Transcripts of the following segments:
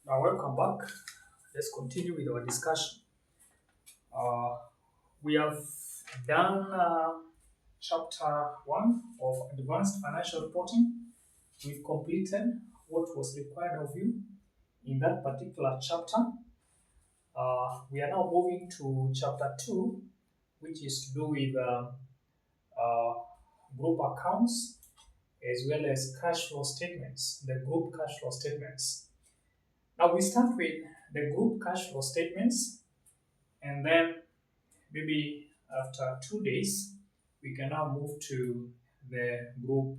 Now, welcome back. Let's continue with our discussion. Uh, we have done chapter 1 of advanced financial reporting. We've completed what was required of you in that particular chapter. We are now moving to chapter 2, which is to do with uh, group accounts as well as cash flow statements, the group cash flow statements. Now, we start with the group cash flow statements, and then maybe after 2 days, we can now move to the group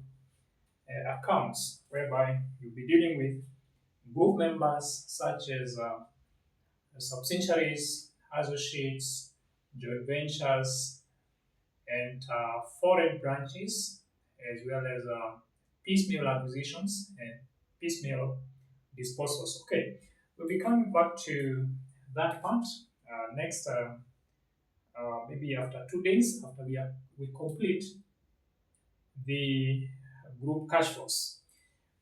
accounts, whereby you'll be dealing with group members such as subsidiaries, associates, joint ventures, and foreign branches, as well as piecemeal acquisitions and piecemeal disposals. Okay, we'll be coming back to that part next. Maybe after 2 days, after we complete the group cash flows.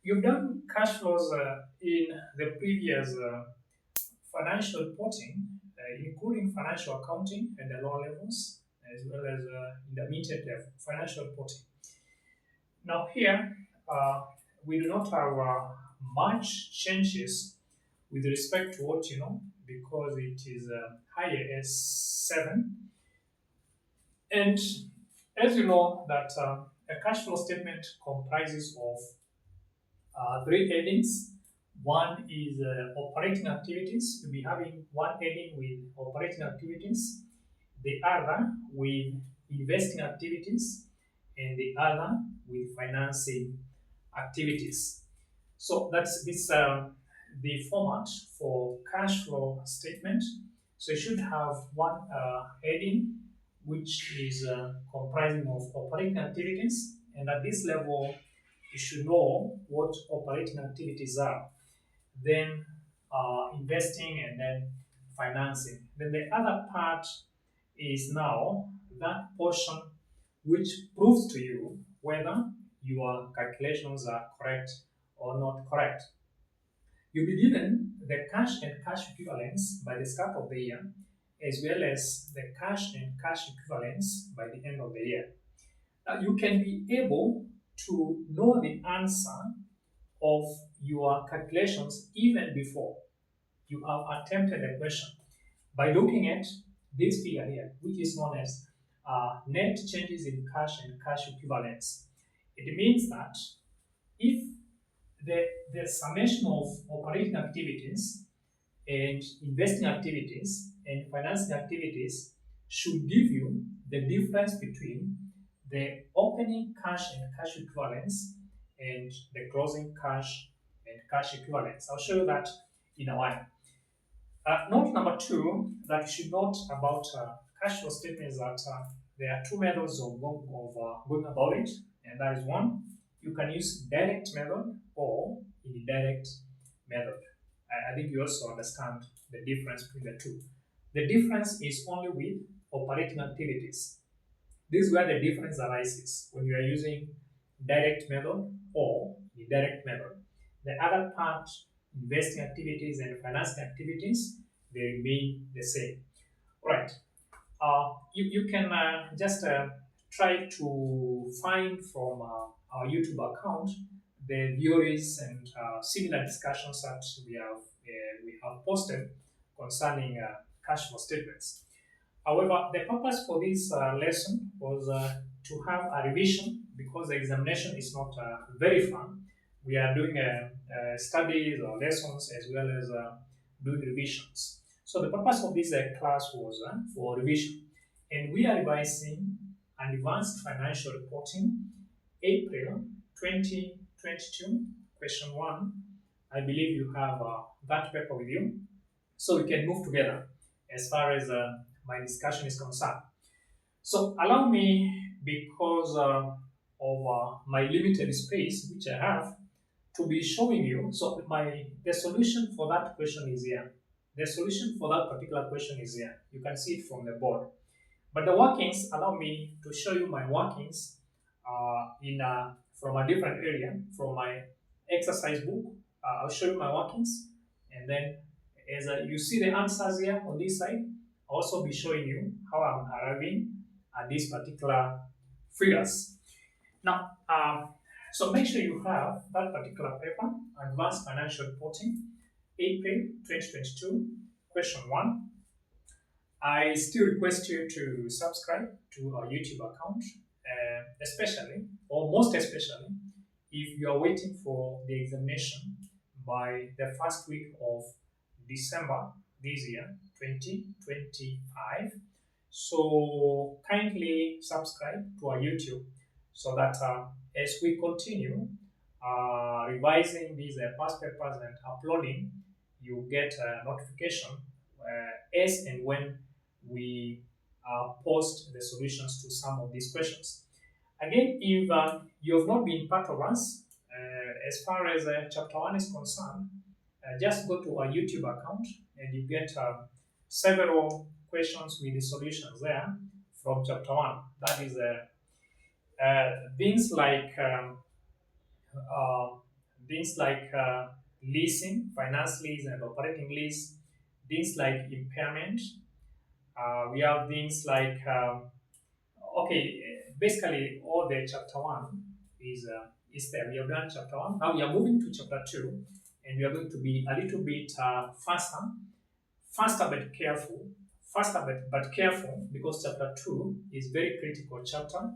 You've done cash flows in the previous financial reporting, including financial accounting at the lower levels, as well as intermediate financial reporting. Now here, we do not have much changes with respect to what you know, because it is higher as 7. And as you know, that a cash flow statement comprises of three headings. One is operating activities. You'll be having one heading with operating activities, the other with investing activities, and the other with financing activities. So that's this the format for cash flow statement. So you should have one heading which is comprising of operating activities, and at this level you should know what operating activities are. Then investing, and then financing. Then the other part is now that portion which proves to you whether your calculations are correct or not correct. You'll be given the cash and cash equivalents by the start of the year, as well as the cash and cash equivalents by the end of the year. Now, you can be able to know the answer of your calculations even before you have attempted the question by looking at this figure here, which is known as net changes in cash and cash equivalents. It means that if the summation of operating activities and investing activities and financing activities should give you the difference between the opening cash and cash equivalents and the closing cash and cash equivalents. I'll show you that in a while. Note number 2 that you should note about cash flow statement is that there are two methods of going about it, and that is one, you can use direct method or indirect method. I think you also understand the difference between the two. The difference is only with operating activities. This is where the difference arises when you are using direct method or indirect method. The other part, investing activities and financing activities, they remain the same. Right. You can just try to find from our YouTube account the theories and similar discussions that we have posted concerning cash flow statements. However, the purpose for this lesson was to have a revision because the examination is not very fun. We are doing studies or lessons as well as doing revisions. So the purpose of this class was for revision. And we are revising Advanced Financial Reporting, April 2022, question 1. I believe you have that paper with you. So we can move together as far as my discussion is concerned. So allow me, because of my limited space which I have, to be showing you. So the solution for that question is here. The solution for that particular question is here. You can see it from the board. But the workings, allow me to show you my workings from a different area, from my exercise book. I'll show you my workings, And then as you see the answers here on this side, I'll also be showing you how I'm arriving at these particular figures. Now, so make sure you have that particular paper, Advanced Financial Reporting, April 2022, question 1. I still request you to subscribe to our YouTube account, especially, or most especially, if you are waiting for the examination by the first week of December this year, 2025. So kindly subscribe to our YouTube so that as we continue revising these past papers and uploading, you get a notification as and when we post the solutions to some of these questions. Again, if you have not been part of us, as far as chapter 1 is concerned, just go to our YouTube account and you get several questions with the solutions there from chapter 1. That is things like uh, leasing, finance lease and operating lease, things like impairment. We have things like okay, basically all the chapter 1 is there. We have done chapter 1. Now we are moving to chapter 2, and we are going to be a little bit faster but careful. Faster but careful, because chapter 2 is very critical chapter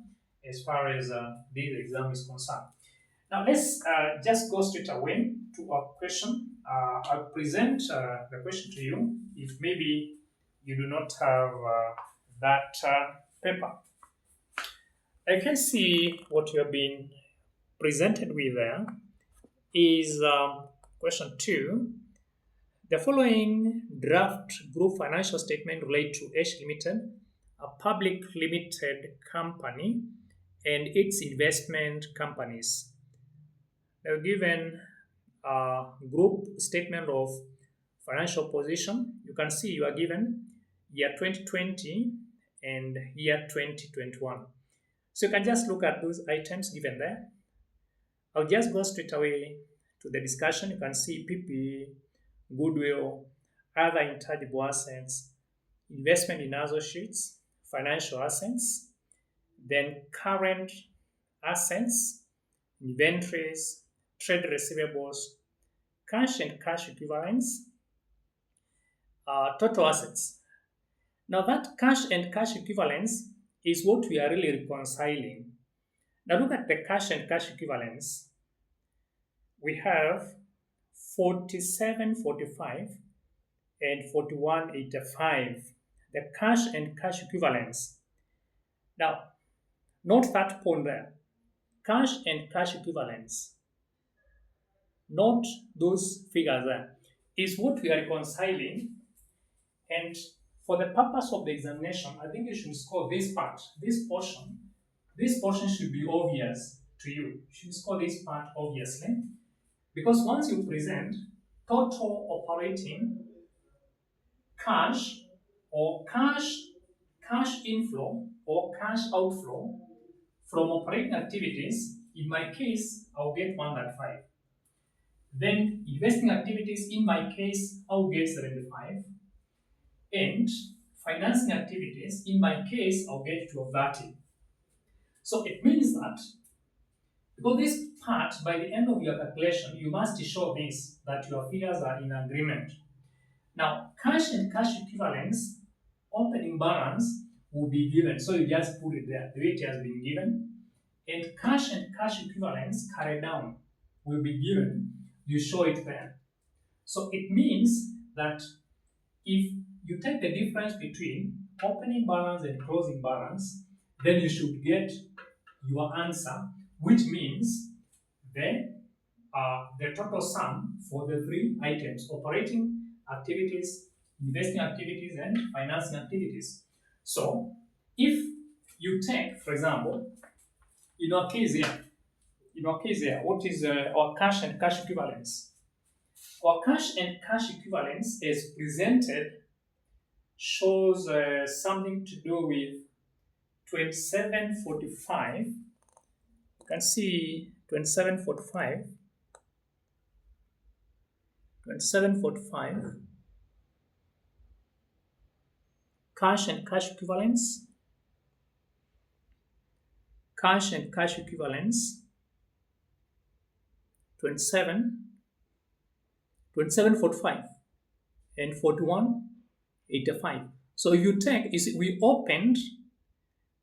as far as this exam is concerned. Now let's just go straight away to our question. I'll present the question to you if maybe you do not have that paper. I can see what you have been presented with there is question 2. The following draft group financial statement relate to H Limited, a public limited company, and its investment companies. They were given a group statement of financial position. You can see you are given year 2020 and year 2021. So you can just look at those items given there. I'll just go straight away to the discussion. You can see PP, goodwill, other intangible assets, investment in associates, financial assets, then current assets, inventories, trade receivables, cash and cash equivalents, total assets. Now that cash and cash equivalents is what we are really reconciling. Now look at the cash and cash equivalents. We have 4745 and 4185. The cash and cash equivalents. Now, note that point there. Cash and cash equivalents. Note those figures there. Is what we are reconciling, and for the purpose of the examination, I think you should score this part, this portion. This portion should be obvious to you. You should score this part obviously, because once you present total operating cash or cash inflow or cash outflow from operating activities, in my case, I'll get 105. Then investing activities, in my case, I'll get 75. And financing activities, in my case, I'll get to 30. So it means that because this part, by the end of your calculation, you must show this, that your figures are in agreement. Now, cash and cash equivalents, opening balance will be given. So you just put it there, the way it has been given. And cash equivalents carried down will be given. You show it there. So it means that if you take the difference between opening balance and closing balance, then you should get your answer, which means the total sum for the three items: operating activities, investing activities, and financing activities. So if you take, for example, in our case here, what is our cash and cash equivalents? Our cash and cash equivalents as presented shows something to do with 2745. You can see 2745. 2745, cash and cash equivalents, cash and cash equivalents, 27, 2745, and 4185. So you take, is we opened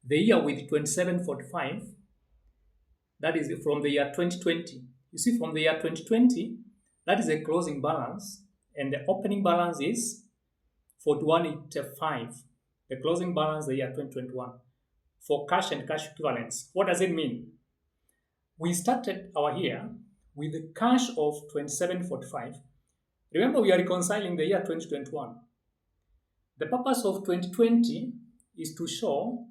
the year with 2745, that is from the year 2020. You see, from the year 2020, that is a closing balance, and the opening balance is 4185. The closing balance the year 2021 for cash and cash equivalents. What does it mean? We started our year with a cash of 2745. Remember, we are reconciling the year 2021. The purpose of 2020 is to show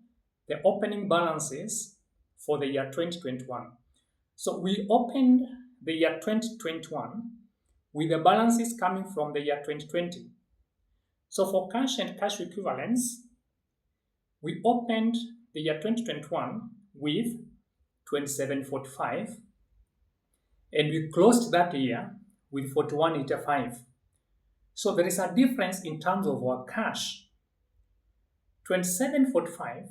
the opening balances for the year 2021. So we opened the year 2021 with the balances coming from the year 2020. So for cash and cash equivalents, we opened the year 2021 with 2745, and we closed that year with 4185. So there is a difference in terms of our cash. 2745,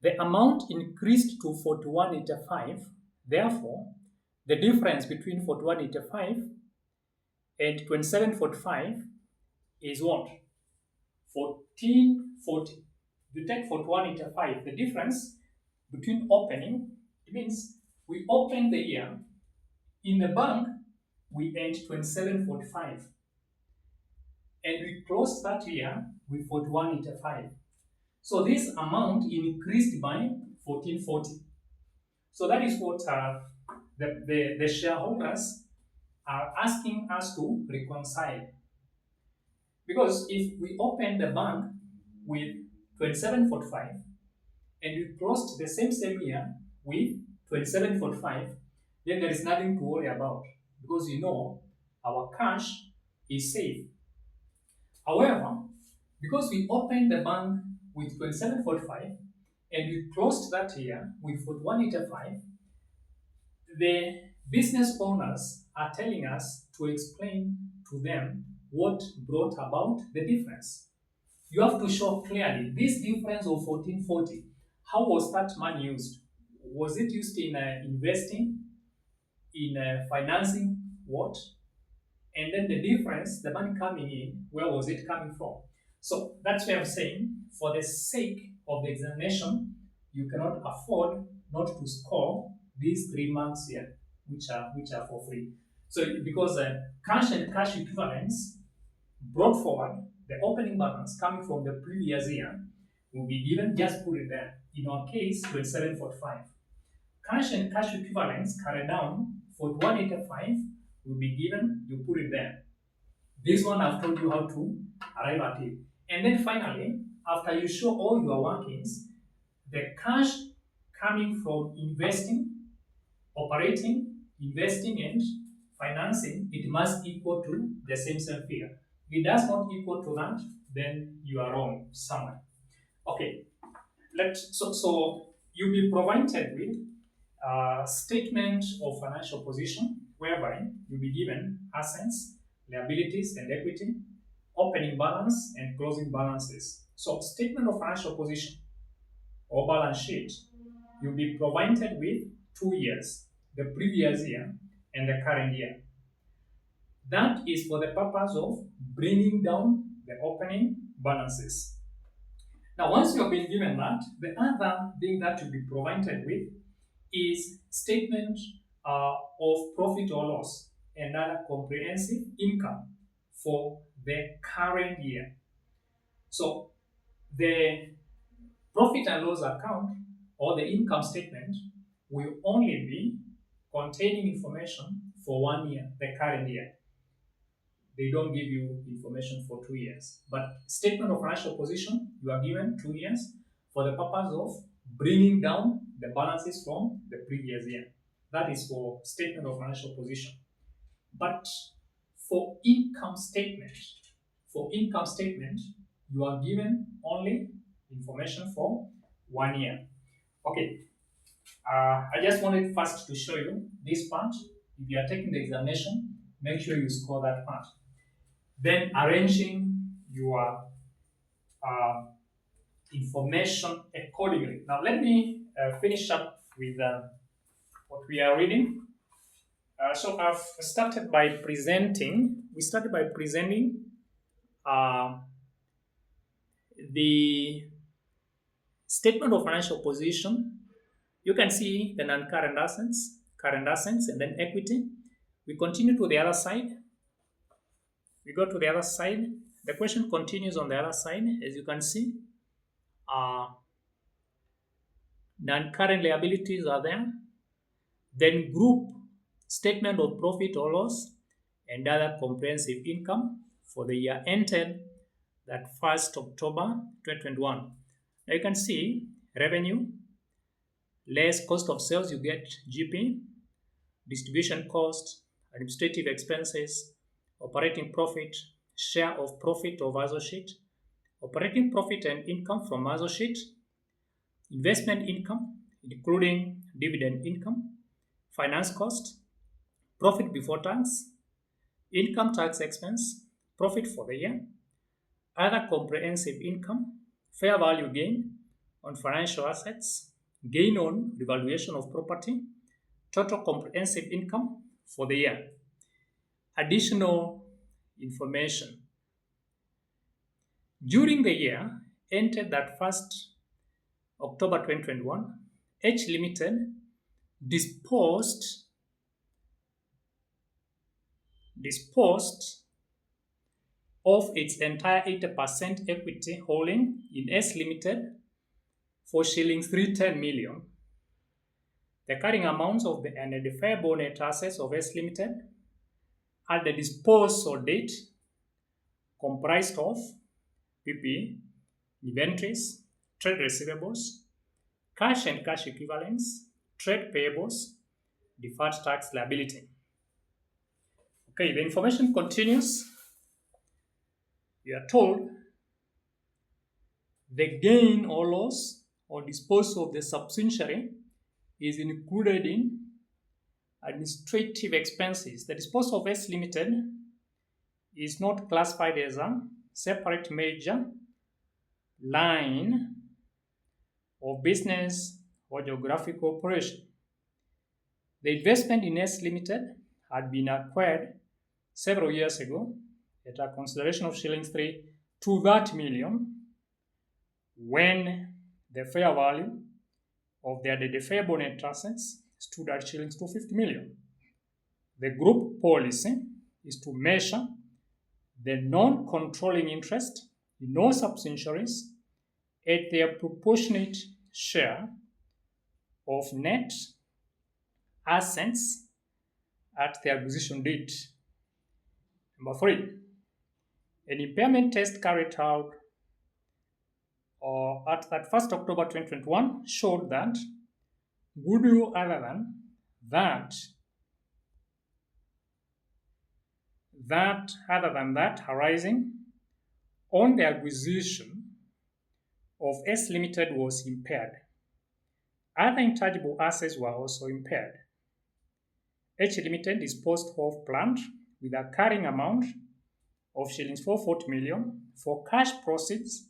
the amount increased to 4185. Therefore, the difference between 4185 and 2745 is what? 1440. You take 4185, the difference between opening, it means we opened the year, in the bank, we earned 2745. And we closed that year with 4185. So this amount increased by 1440. So that is what the shareholders are asking us to reconcile. Because if we open the bank with 2745 and we closed the same year with 2745, then there is nothing to worry about, because you know our cash is safe. However, because we opened the bank with 2745 and we closed that year with 4185, the business owners are telling us to explain to them what brought about the difference. You have to show clearly this difference of 1440. How was that money used? Was it used in investing, in financing what? And then the difference, the money coming in, where was it coming from? So that's why I'm saying, for the sake of the examination, you cannot afford not to score these 3 marks here, which are for free. So because cash and cash equivalents brought forward, the opening balance coming from the previous year will be given, just put it there. In our case, 2745. Cash and cash equivalents carried down for 185 will be given, you put it there. This one I've told you how to arrive at it. And then finally, after you show all your workings, the cash coming from investing, operating, investing, and financing, it must equal to the same figure. If it does not equal to that, then you are wrong somewhere. Okay, so you'll be provided with a statement of financial position, whereby you'll be given assets, liabilities, and equity, opening balance, and closing balances. So statement of financial position or balance sheet, you'll be provided with 2 years, the previous year and the current year. That is for the purpose of bringing down the opening balances. Now, once you have been given that, the other thing that you'll be provided with is statement of profit or loss and other comprehensive income for the current year. So the profit and loss account or the income statement will only be containing information for 1 year, the current year. They don't give you information for 2 years. But statement of financial position, you are given 2 years for the purpose of bringing down the balances from the previous year. That is for statement of financial position. But for income statement, you are given only information for 1 year. Okay, I just wanted first to show you this part. If you are taking the examination, Make sure you score that part. Then arranging your information accordingly. Now let me finish up with what we are reading. So I've started by presenting. We started by presenting the statement of financial position. You can see the non-current assets, current assets, and then equity. We continue to the other side. We go to the other side. The question continues on the other side. As you can see, non-current liabilities are there. Then group statement of profit or loss and other comprehensive income for the year ended that 1st October 2021. Now you can see revenue, less cost of sales, you get GP, distribution cost, administrative expenses, operating profit, share of profit of associate, operating profit and income from associate, investment income, including dividend income, finance cost, profit before tax, income tax expense, profit for the year, other comprehensive income, fair value gain on financial assets, gain on revaluation of property, total comprehensive income for the year. Additional information. During the year, entered that 1st October 2021, H Limited disposed of its entire 80% equity holding in S Limited for shillings 310 million. The carrying amounts of the identifiable net assets of S Limited at the disposal date comprised of PPE, inventories, trade receivables, cash and cash equivalents, trade payables, deferred tax liability. Okay, the information continues. You are told the gain or loss or disposal of the subsidiary is included in administrative expenses. The disposal of S Limited is not classified as a separate major line of business or geographical operation. The investment in S Limited had been acquired several years ago at a consideration of shillings 3 to that million when the fair value of the identifiable net assets stood at shillings 250 million. The group policy is to measure the non-controlling interest in all subsidiaries at their proportionate share of net assets at the acquisition date. Number 3, an impairment test carried out at that 1st October 2021 showed that goodwill other than that arising on the acquisition of S Limited was impaired. Other intangible assets were also impaired. H Limited disposed of plant with a carrying amount of shillings 440 million for cash proceeds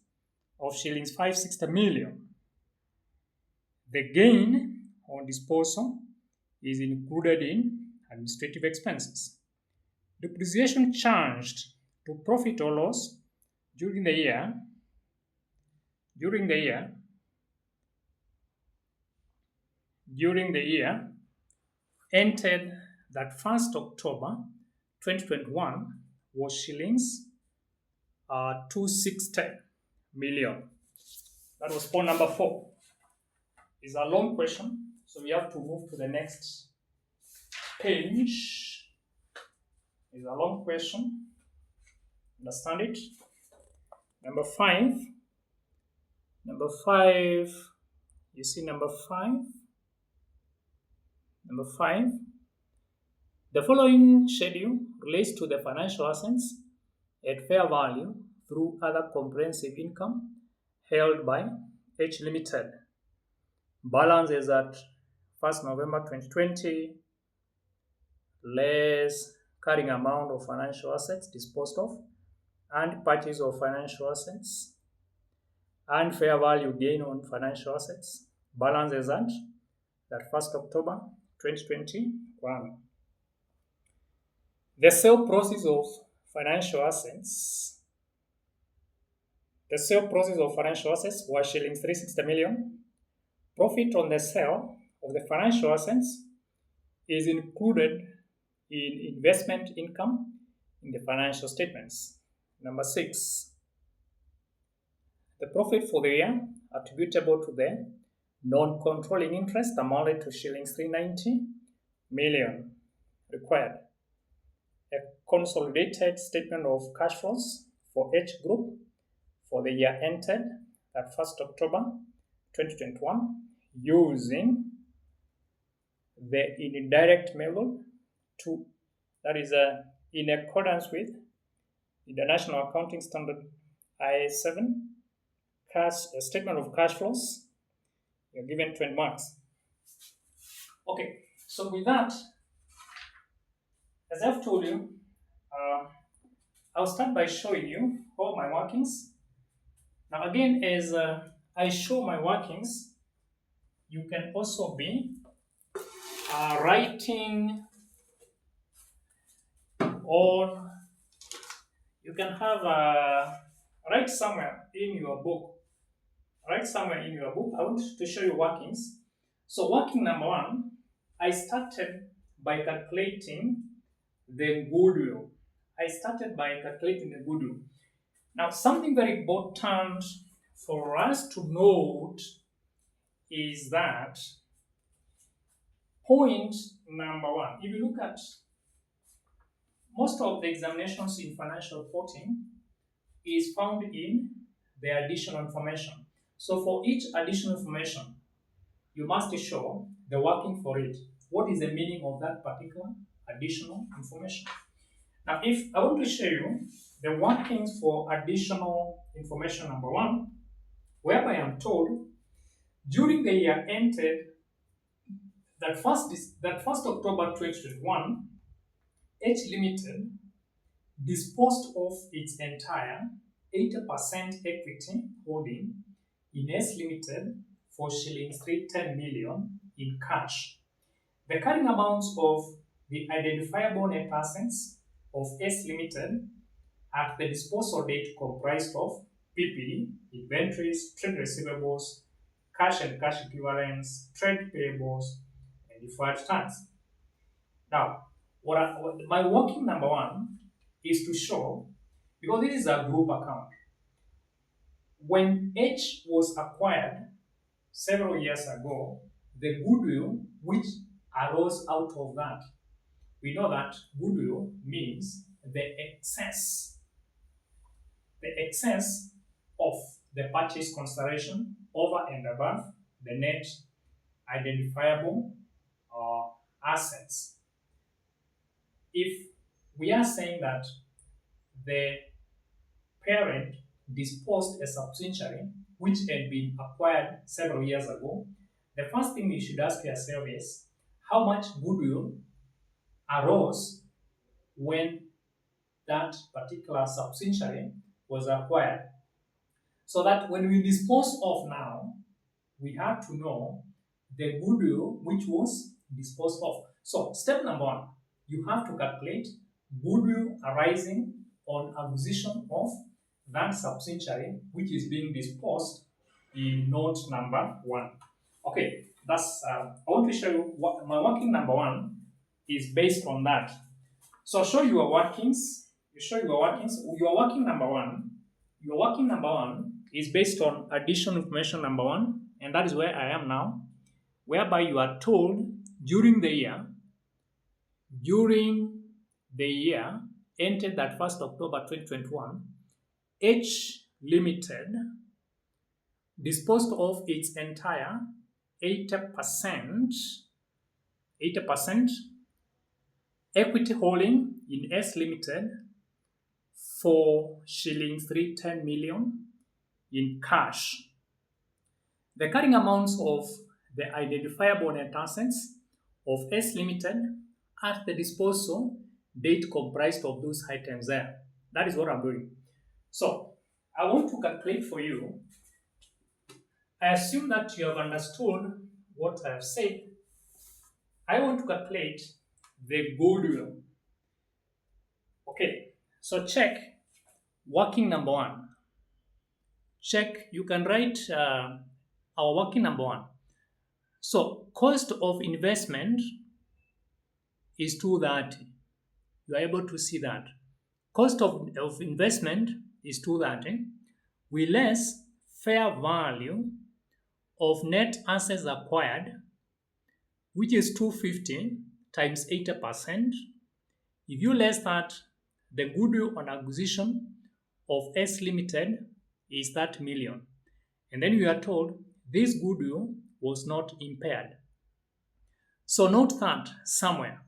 of shillings 560 million. The gain on disposal is included in administrative expenses. Depreciation charged to profit or loss during the year entered that 1st October 2021 was shillings 260 million. That was point number 4. It's a long question, so we have to move to the next page. It's a long question. Understand it? Number 5. You see number 5. Number 5. The following schedule relates to the financial assets at fair value through other comprehensive income held by H Limited. Balance is at 1st November 2020, less carrying amount of financial assets disposed of, and purchase of financial assets, and fair value gain on financial assets, balances at that 1st October 2021. The sale proceeds of financial assets. The sale proceeds of financial assets was shillings 360 million. Profit on the sale of the financial assets is included in investment income in the financial statements. Number 6, the profit for the year attributable to the non-controlling interest amounted to shillings 390 million required. A consolidated statement of cash flows for each group for the year ended at 1st October 2021 using the indirect method to, that is in accordance with International Accounting Standard IA7 a statement of cash flows. You're given 20 marks. Okay, so with that, as I've told you, I'll start by showing you all my workings. Now again, as I show my workings, you can also be writing on, you can have write somewhere in your book. I want to show you workings. So working number 1, I started by calculating the goodwill. Now something very important for us to note is that point number 1, if you look at most of the examinations in financial reporting is found in the additional information. So for each additional information, you must show the working for it. What is the meaning of that particular additional information? Now, if I want to show you the workings for additional information number 1, whereby I'm told during the year ended that 1st October 2021, H Limited disposed of its entire 80% equity holding in S Limited for shillings 310 million in cash. The carrying amounts of the identifiable net assets of S Limited at the disposal date comprised of PPE, inventories, trade receivables, cash and cash equivalents, trade payables, and deferred tax. Now, my working number 1 is to show, because this is a group account, when H was acquired several years ago, the goodwill which arose out of that, we know that goodwill means the excess of the purchase consideration over and above the net identifiable assets. If we are saying that the parent disposed a subsidiary which had been acquired several years ago, the first thing you should ask yourself is how much goodwill arose when that particular subsidiary was acquired. So that when we dispose of now, we have to know the goodwill which was disposed of. So step number 1, you have to calculate goodwill arising on acquisition of that subsidiary which is being disposed in note number 1. Okay, that's I want to show you what my working number 1 is based on that. So I'll show you your workings. Your working number 1. Your working number 1 is based on additional information number 1, and that is where I am now, whereby you are told during the year ended that 1st October 2021, H Limited disposed of its entire 80% equity holding in S Limited for shillings 310 million in cash. The carrying amounts of the identifiable net assets of S Limited at the disposal date comprised of those items there. That is what I'm doing. So I want to calculate for you. I assume that you have understood what I have said. I want to calculate the goodwill. Okay, so check working number one. Check, you can write our working number one. So cost of investment is 230. You are able to see that. Cost of investment is 230. We less fair value of net assets acquired, which is 250 times 80%. If you less that, the goodwill on acquisition of S Limited is that million. And then we are told this goodwill was not impaired. So note that somewhere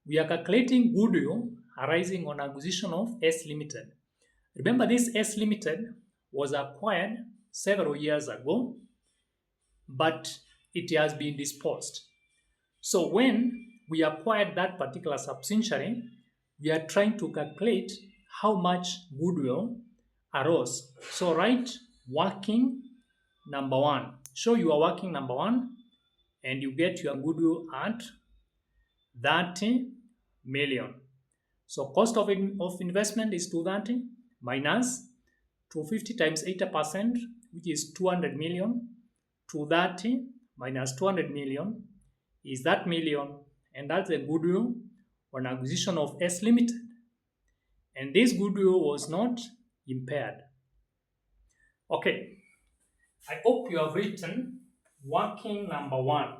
we are calculating goodwill arising on acquisition of S Limited. Remember, this S Limited was acquired several years ago, but it has been disposed. So when we acquired that particular subsidiary, we are trying to calculate how much goodwill arose. So write working number one. Show your working number one and you get your goodwill at 30 million. So cost of investment is 230 minus 250 times 80%, which is 200 million. 230 minus 200 million is that million, and that's the goodwill on acquisition of S Limited. And this goodwill was not impaired. Okay, I hope you have written working number one.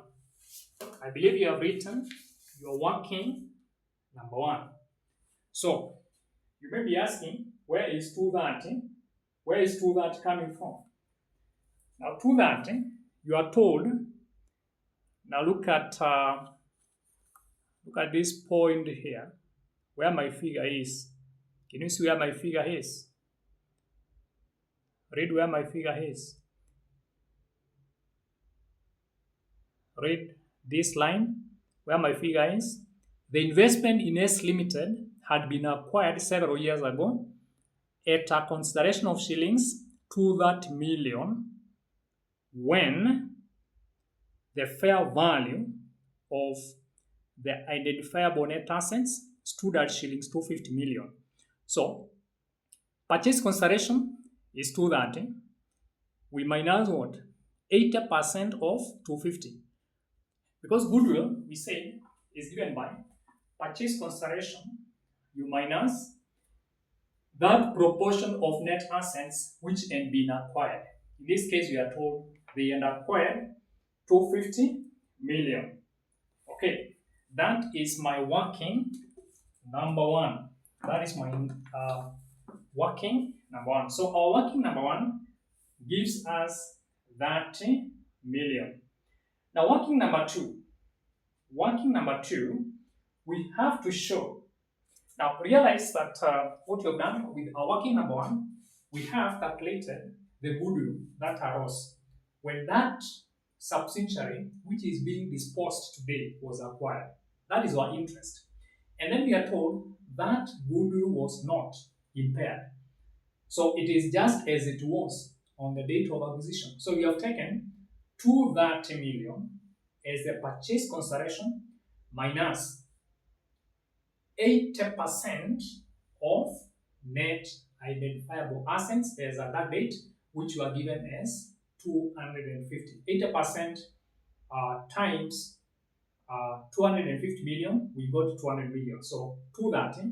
I believe you have written your working number one. So you may be asking, where is 230? Where is 230 coming from? Now 230, you are told. Now look at this point here, where my figure is. Can you see where my figure is? Read where my figure is. Read this line where my figure is. The investment in S Limited had been acquired several years ago at a consideration of shillings 230 million when the fair value of the identifiable net assets stood at shillings 250 million. So purchase consideration is 230. We minus what? 80% of 250. Because goodwill, we say, is given by purchase consideration, you minus that proportion of net assets which had been acquired. In this case, we are told they had acquired 250 million. Okay, that is my working number one. That is my working number one. So our working number one gives us 30 million. Now working number two. Working number two, we have to show. Now realize that what you have done with our working number one, we have calculated the goodwill that arose when that subsidiary which is being disposed today was acquired. That is our interest. And then we are told that goodwill was not impaired. So it is just as it was on the date of acquisition. So we have taken 230 million as the purchase consideration minus 80% of net identifiable assets as at that date, which were given as 250. 80% times 250 million, we got 200 million. So 230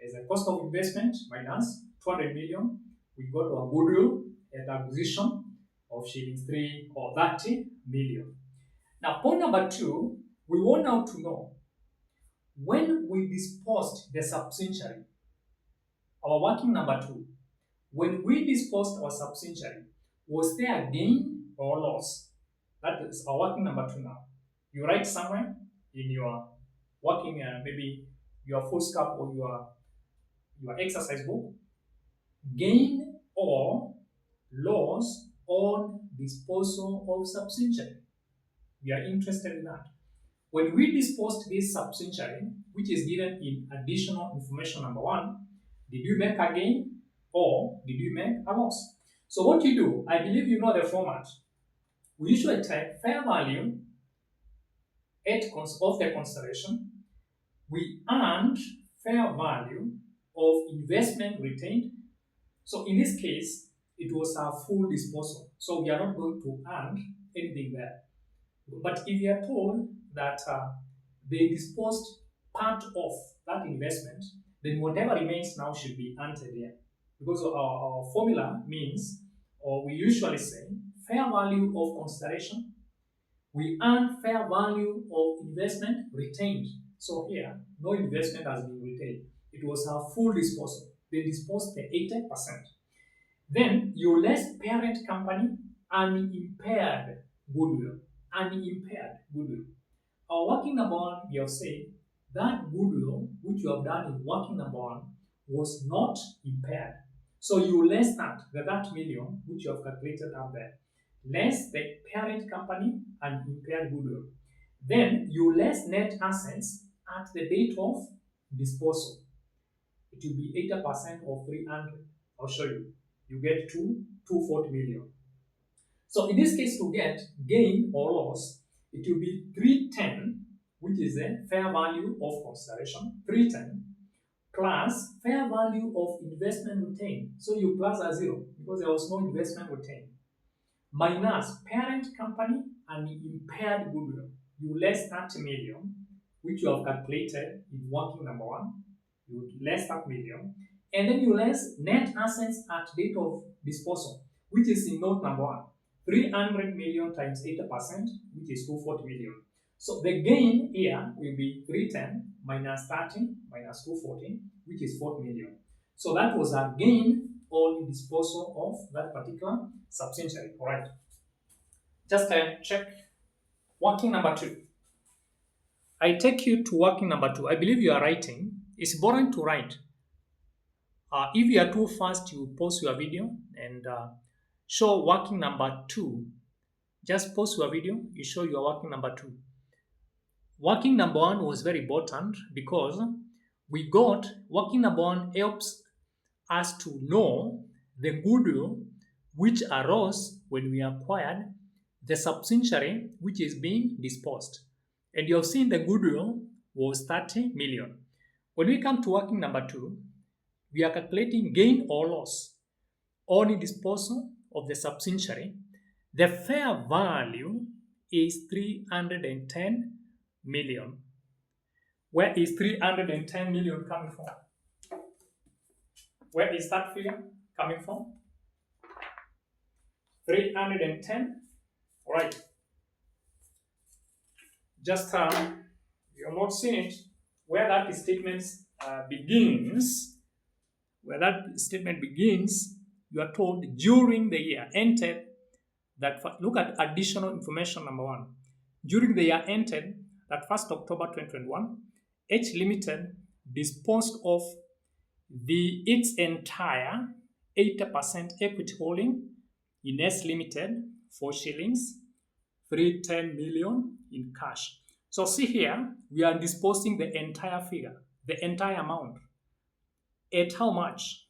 as a cost of investment minus 200 million, we got our goodwill at acquisition of shillings 3 or 30 million. Now, point number two, we want now to know when we disposed the subsidiary, our working number two, when we disposed our subsidiary, was there a gain or loss? That is our working number two now. You write somewhere in your working, maybe your foolscap or your exercise book, gain or loss on disposal of subsidiary. We are interested in that. When we disposed this subsidiary, which is given in additional information number 1, did you make a gain or did you make a loss? So what you do, I believe you know the format. We usually take fair value of the consideration. We earned fair value of investment retained. So in this case, it was a full disposal. So we are not going to earn anything there. But if you are told that they disposed part of that investment, then whatever remains now should be earned there. Because our formula means, or we usually say, fair value of consideration. We earn fair value of investment retained. So here, no investment has been retained. It was a full disposal. They disposed the 80%. Then you less parent company unimpaired goodwill. Unimpaired goodwill. Our working number 1, we have said that goodwill which you have done in working number 1 was not impaired. So you less that million which you have calculated up there, less the parent company and impaired goodwill. Then you less net assets at the date of disposal. It will be 80% of 300. I'll show you. You get 240 million. So in this case, to get gain or loss, it will be 310, which is the fair value of consideration, 310 plus fair value of investment retained. So you plus a 0 because there was no investment retained, minus parent company and impaired goodwill. You less 30 million, which you have calculated in working number 1. You less that million, and then you less net assets at date of disposal, which is in note number 1. 300 million times 80%, which is 240 million. So the gain here will be 310 minus 30 minus 240, which is 40 million. So that was a gain on disposal of that particular subsidiary. All right. Just check working number 2. I take you to working number 2. I believe you are writing. It's boring to write. If you are too fast, you pause your video and show working number 2. Just pause your video, you show your working number 2. Working number 1 was very important because we got working number 1 helps us to know the goodwill which arose when we acquired the subsidiary which is being disposed. And you have seen the goodwill was 30 million. When we come to working number 2, we are calculating gain or loss on disposal of the subsidiary. The fair value is 310 million. Where is 310 million coming from? Where is that figure coming from? 310. Right. Just you have not seen it. Where that statement begins, you are told during the year entered that. Look at additional information number 1. During the year entered that 1st October 2021, H Limited disposed of its entire 80% equity holding in S Limited for shillings 310 million in cash. So see here, we are disposing the entire figure, the entire amount. At how much?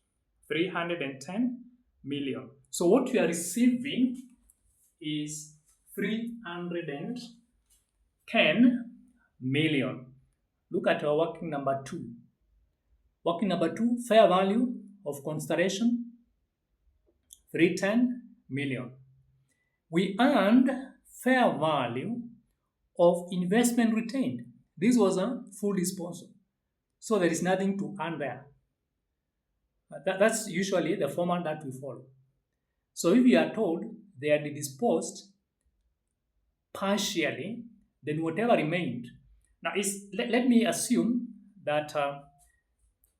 310 million. So what we are receiving is 310 million. Look at our working number 2. Working number 2, fair value of consideration, 310 million. We earned fair value of investment retained. This was a full disposal. So there is nothing to earn there. That's usually the format that we follow. So if you are told they are disposed partially, then whatever remained. Now, let me assume that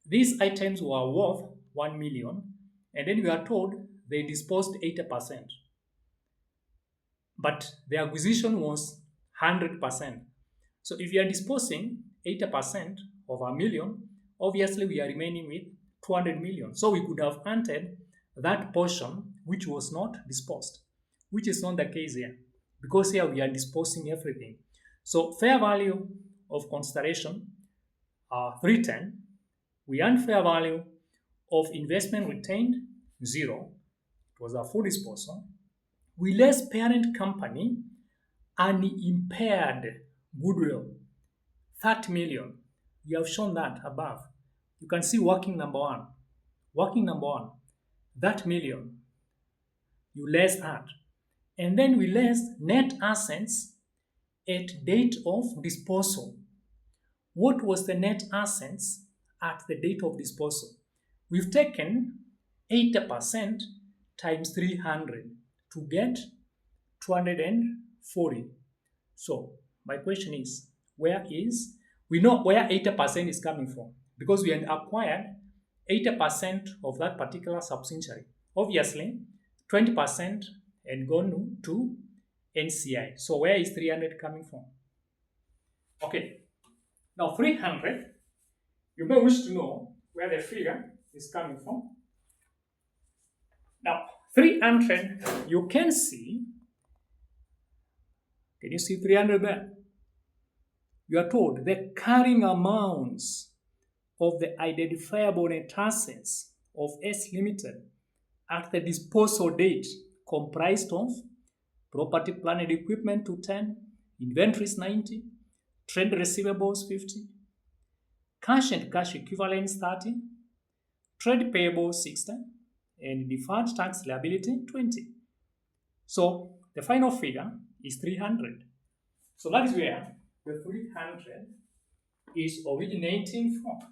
these items were worth 1 million, and then we are told they disposed 80%. But the acquisition was 100%. So if you are disposing 80% of a million, obviously we are remaining with 200 million. So we could have entered that portion which was not disposed, which is not the case here, because here we are disposing everything. So fair value of consideration 310. We earn fair value of investment retained 0. It was a full disposal. We less parent company unimpaired goodwill 30 million. We have shown that above. You can see working number one. Working number one, that million, you less that. And then we less net assets at date of disposal. What was the net assets at the date of disposal? We've taken 80% times 300 to get 240. So my question is, we know where 80% is coming from because we had acquired 80% of that particular subsidiary. Obviously, 20% had gone to NCI. So where is 300 coming from? Okay, now 300, you may wish to know where the figure is coming from. Now, 300, you can you see 300 there? You are told the carrying amounts of the identifiable net assets of S Limited at the disposal date comprised of property, plant and equipment 210, inventories 90, trade receivables 50, cash and cash equivalents 30, trade payables 60, and deferred tax liability 20. So the final figure is 300. So that is where the 300 is originating from.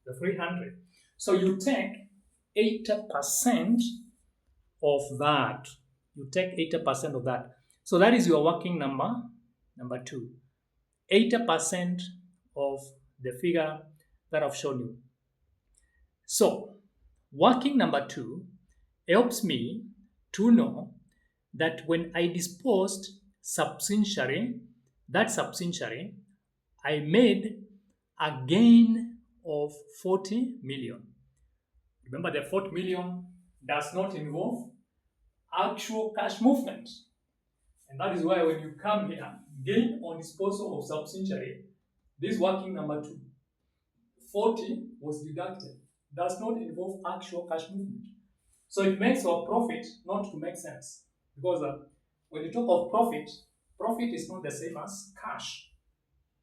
The 300. So you take 80% of that. You take 80% of that. So that is your working number 2. 80% of the figure that I've shown you. So working number 2 helps me to know that when I disposed that subsidiary, I made a gain of 40 million. Remember, the 40 million does not involve actual cash movement. And that is why when you come here, gain on disposal of subsidiary, this working number 2, 40 was deducted. Does not involve actual cash movement. So it makes our profit not to make sense. Because when you talk of profit is not the same as cash.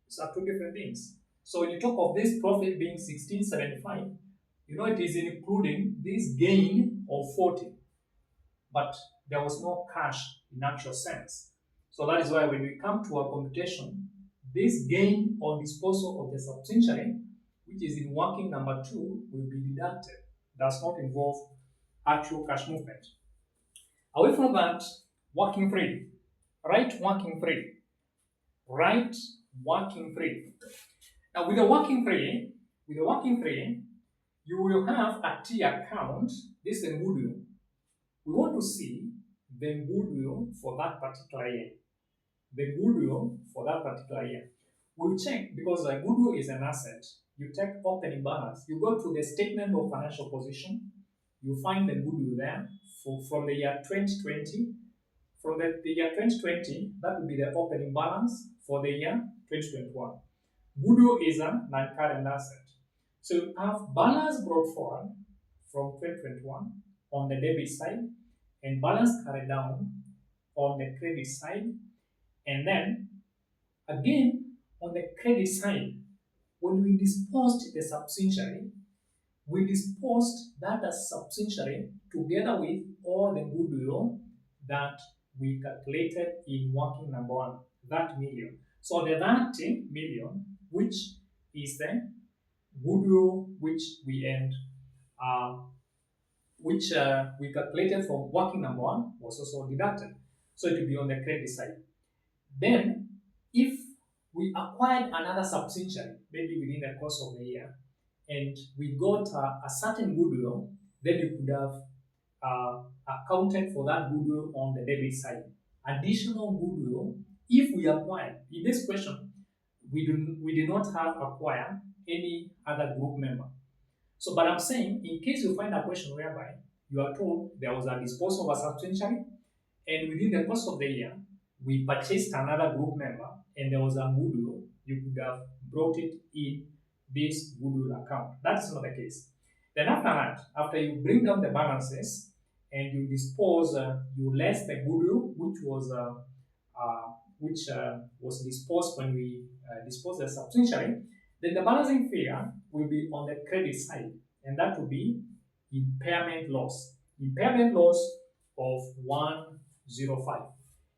It's are two different things. So when you talk of this profit being 1675, you know it is including this gain of 40. But there was no cash in actual sense. So that is why when we come to our computation, this gain on disposal of the subsidiary, which is in working number 2, will be deducted. Does not involve actual cash movement. Away from that, working free. Write working free. Write working free. Now with the working free, you will have a T account. This is the goodwill. We want to see the goodwill for that particular year. The goodwill for that particular year. We'll check because the goodwill is an asset. You take opening balance. You go to the statement of financial position. You find the goodwill there from the year 2020. From the year 2020, that will be the opening balance for the year 2021. Goodwill is a non-current asset. So you have balance brought forward from 2021 on the debit side and balance carried down on the credit side. And then again on the credit side, when we disposed the subsidiary, we disposed that as subsidiary together with all the goodwill that we calculated in working number 1, that million. So the 30 million, which is the goodwill which we calculated from working number 1, was also deducted. So it will be on the credit side. Then, if we acquired another subsidiary, maybe within the course of the year, and we got a certain goodwill, then you could have accounted for that goodwill on the debit side. Additional goodwill, if we acquire, in this question, we do not have acquire any other group member. So, but I'm saying, in case you find a question whereby you are told there was a disposal of a subsidiary, and within the course of the year, we purchased another group member and there was a goodwill, you could have brought it in this goodwill account. That's not the case. Then after that, after you bring down the balances and you dispose, you less the goodwill which was disposed when we disposed the substantially, then the balancing figure will be on the credit side, and that will be impairment loss. Impairment loss of 105.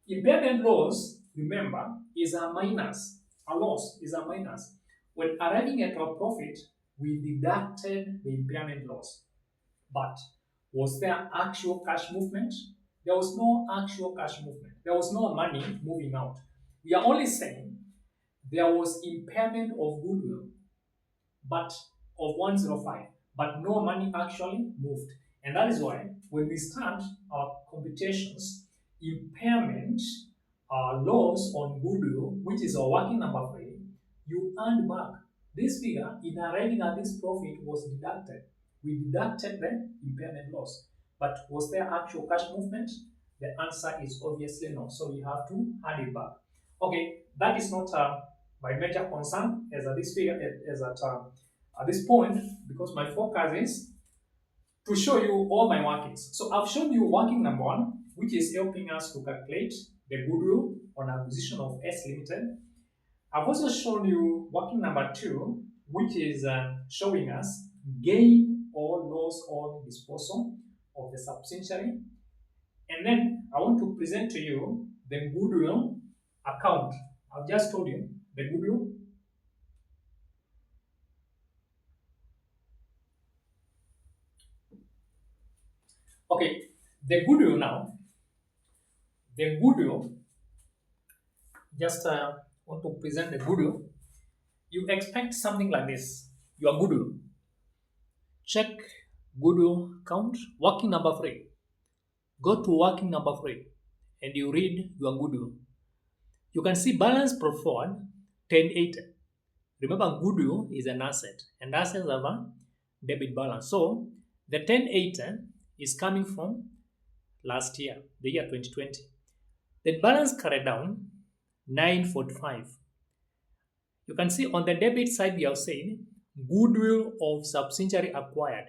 Impairment loss, remember, is a minus. A loss is a minus. When arriving at our profit, we deducted the impairment loss. But was there actual cash movement? There was no actual cash movement. There was no money moving out. We are only saying there was impairment of goodwill, but of 105, but no money actually moved. And that is why when we start our computations, impairment loss on goodwill, which is our working number 3, you earned back. This figure, in arriving at this profit, was deducted. We deducted the impairment loss. But was there actual cash movement? The answer is obviously no. So we have to add it back. Okay, that is not my major concern as at this figure, at this point, because my focus is to show you all my workings. So I've shown you working number 1, which is helping us to calculate the goodwill on acquisition of S Limited. I've also shown you working number 2, which is showing us gain or loss on disposal of the subsidiary. And then I want to present to you the goodwill account. I've just told you the goodwill. Okay, the goodwill now. The goodwill, just want to present the goodwill. You expect something like this. Your goodwill. Check goodwill count, working number 3. Go to working number 3 and you read your goodwill. You can see balance per forward 1080. Remember, goodwill is an asset and assets have a debit balance. So the 1080 is coming from last year, the year 2020. The balance carried down 945. You can see on the debit side we have said goodwill of subsidiary acquired.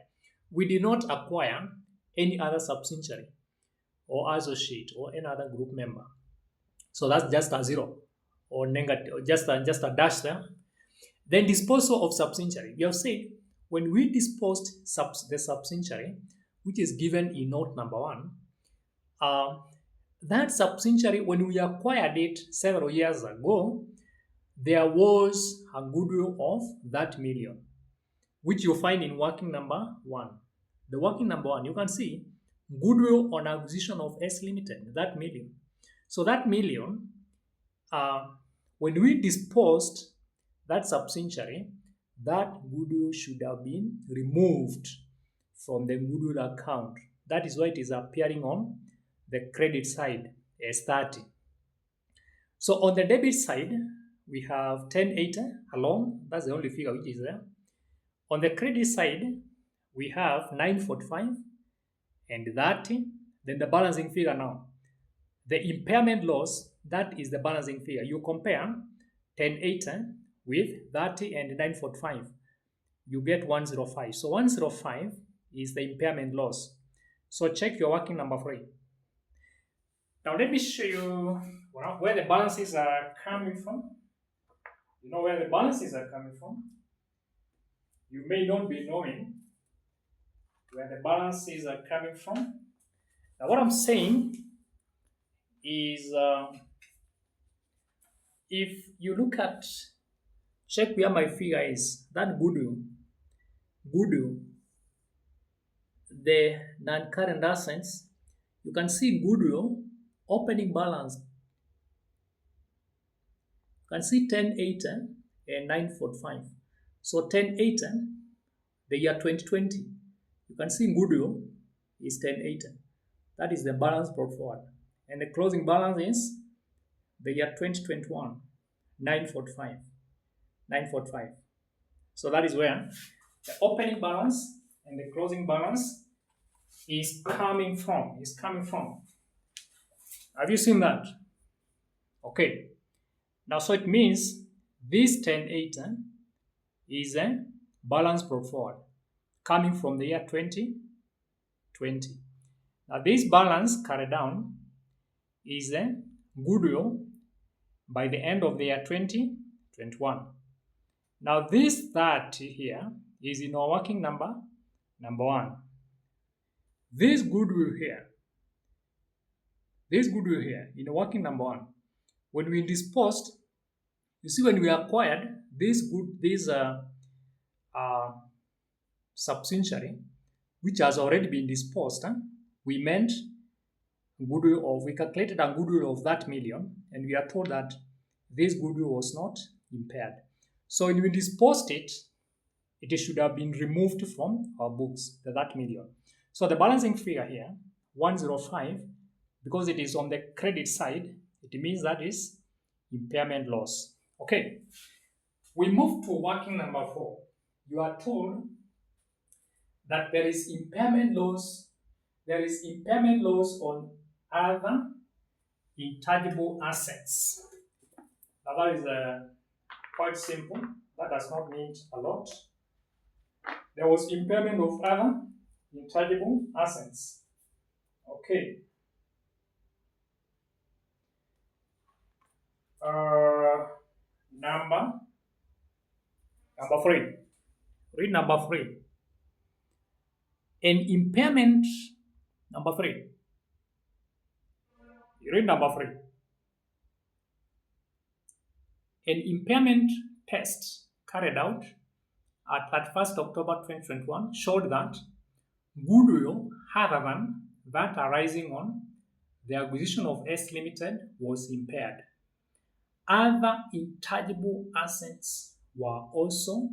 We did not acquire any other subsidiary or associate or any other group member. So that's just a 0 or negative, just a dash there. Then disposal of subsidiary. We have said when we disposed the subsidiary, which is given in note number 1, that subsidiary, when we acquired it several years ago, there was a goodwill of that million, which you find in working number 1. The working number 1, you can see goodwill on acquisition of S Limited, that million. So that million, when we disposed that subsidiary, that goodwill should have been removed from the goodwill account. That is why it is appearing on the credit side as 30. So on the debit side, we have 1080 alone. That's the only figure which is there. On the credit side, we have 945 and 30. Then the balancing figure now. The impairment loss, that is the balancing figure. You compare 1080 with 30 and 945. You get 105. So 105 is the impairment loss. So check your working number 3. Now let me show you where the balances are coming from. You know where the balances are coming from. You may not be knowing where the balances are coming from. Now what I'm saying is if you look at, check where my figure is, that goodwill, the non-current assets, you can see goodwill opening balance. You can see 1080 and 945. So 1080, the year 2020, you can see goodwill is 1080. That is the balance brought forward. And the closing balance is the year 2021, 945. So that is where the opening balance and the closing balance is coming from. Have you seen that? Okay, now so it means this 1080 is a balance brought forward coming from the year 2020. Now this balance carried down is a goodwill by the end of the year 2021. Now this 30 here is in our working number 1. This goodwill here in working number 1, when we disposed, you see when we acquired this subsidiary which has already been disposed, we meant we calculated a goodwill of that million, and we are told that this goodwill was not impaired. So when we disposed it, it should have been removed from our books, that million. So the balancing figure here, 105, because it is on the credit side, it means that is impairment loss. Okay, we move to working number 4. You are told that there is impairment loss. There is impairment loss on other intangible assets. Now that is quite simple. That does not mean a lot. There was impairment of other intangible assets. Okay. Number 3. Read number 3. An impairment, number 3. You read number 3. An impairment test carried out at 31st October 2021 showed that goodwill other than that arising on the acquisition of S Limited was impaired. Other intangible assets were also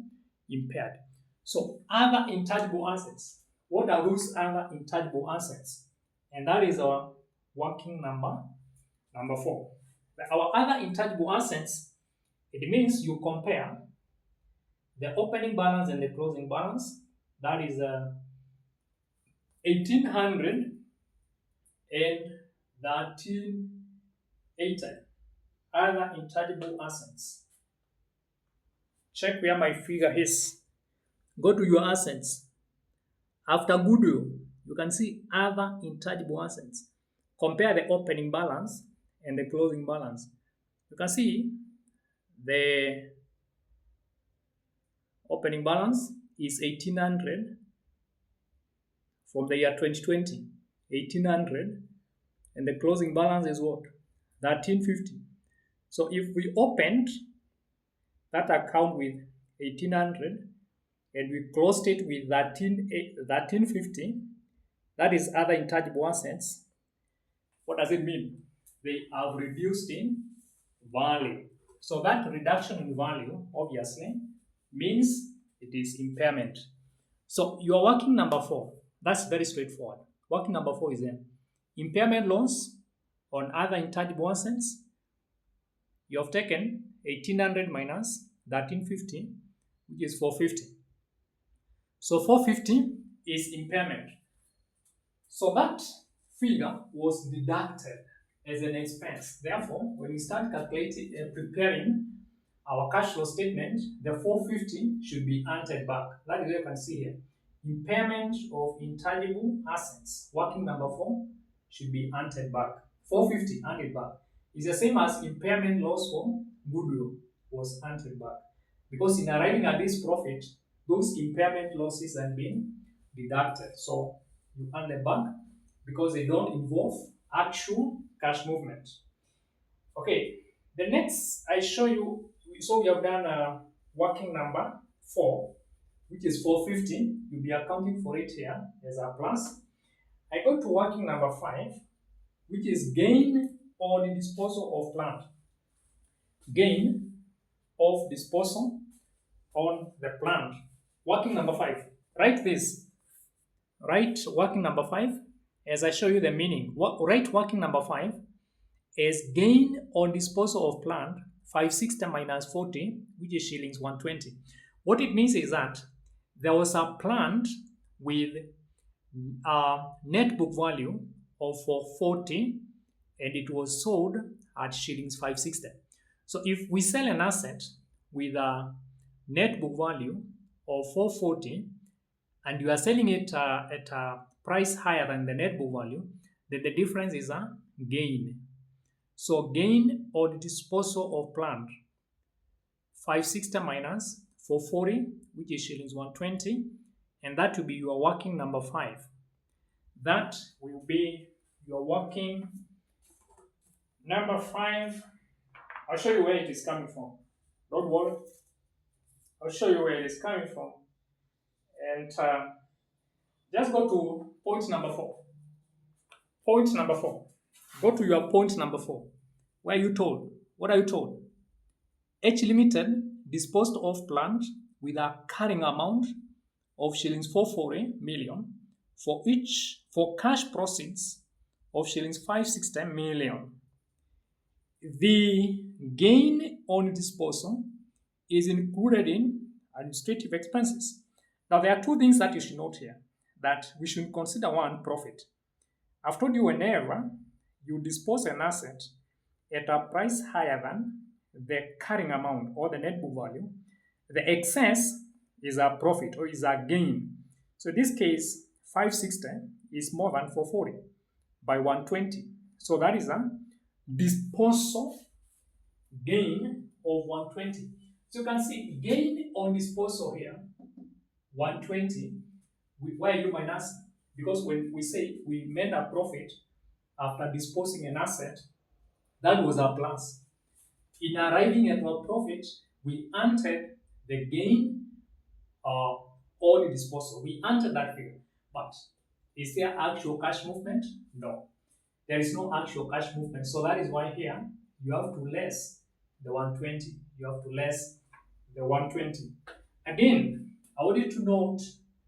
impaired. So other intangible assets, what are those other intangible assets? And that is our working number 4. Our other intangible assets, it means you compare the opening balance and the closing balance. That is 1800 and 1380. Other intangible assets. Check where my figure is. Go to your assets. After goodwill, you can see other intangible assets. Compare the opening balance and the closing balance. You can see the opening balance is 1800 from the year 2020. 1800, and the closing balance is what? 1350. So if we opened that account with 1800 and we closed it with 1350, that is other intangible assets. What does it mean? They have reduced in value. So that reduction in value obviously means it is impairment. So your working number 4, that's very straightforward. Working number 4 is impairment loss on other intangible assets. You have taken 1800 minus 1350, which is 450. So 450 is impairment. So that figure was deducted as an expense. Therefore, when we start calculating and preparing our cash flow statement, the 450 should be added back. That is what you can see here. Impairment of intangible assets, working number 4, should be added back. 450 added back is the same as impairment loss for goodwill was added back. Because in arriving at this profit, those impairment losses have been deducted. So you add them back because they don't involve actual cash movement. Okay, the next I show you, so we have done working number 4, which is 450. You'll be accounting for it here as a plus. I go to working number 5, which is gain on the disposal of plant. Gain of disposal on the plant. Working number 5. Write this. Write working number 5 as I show you the meaning. Write working number 5 as gain on disposal of plant 560 minus 40, which is shillings 120. What it means is that there was a plant with a net book value of 440 and it was sold at shillings 560. So if we sell an asset with a net book value of 440 and you are selling it at a price higher than the net book value, then the difference is a gain. So gain on disposal of plant 560 minus 440, which is shillings 120, and that will be your working number 5. That will be your working number 5. I'll show you where it is coming from. Don't worry. I'll show you where it is coming from. And just go to point number 4. Point number 4. Go to your point number 4. Where are you told? What are you told? H Limited disposed of plant with a carrying amount of shillings 440 million for cash proceeds of shillings 560 million. The gain on disposal is included in administrative expenses. Now, there are two things that you should note here that we should consider. One, profit. I've told you whenever you dispose an asset at a price higher than the carrying amount or the net book value, the excess is a profit or is a gain. So in this case, 560 is more than 440 by 120. So that is a disposal gain of 120. So you can see gain on disposal here, 120. Why are you minus? Because when we say we made a profit after disposing an asset, that was our plus. In arriving at our profit, we entered the gain or the disposal. We entered that figure. But is there actual cash movement? No. There is no actual cash movement. So that is why here you have to less the 120. You have to less the 120. Again, I want you to note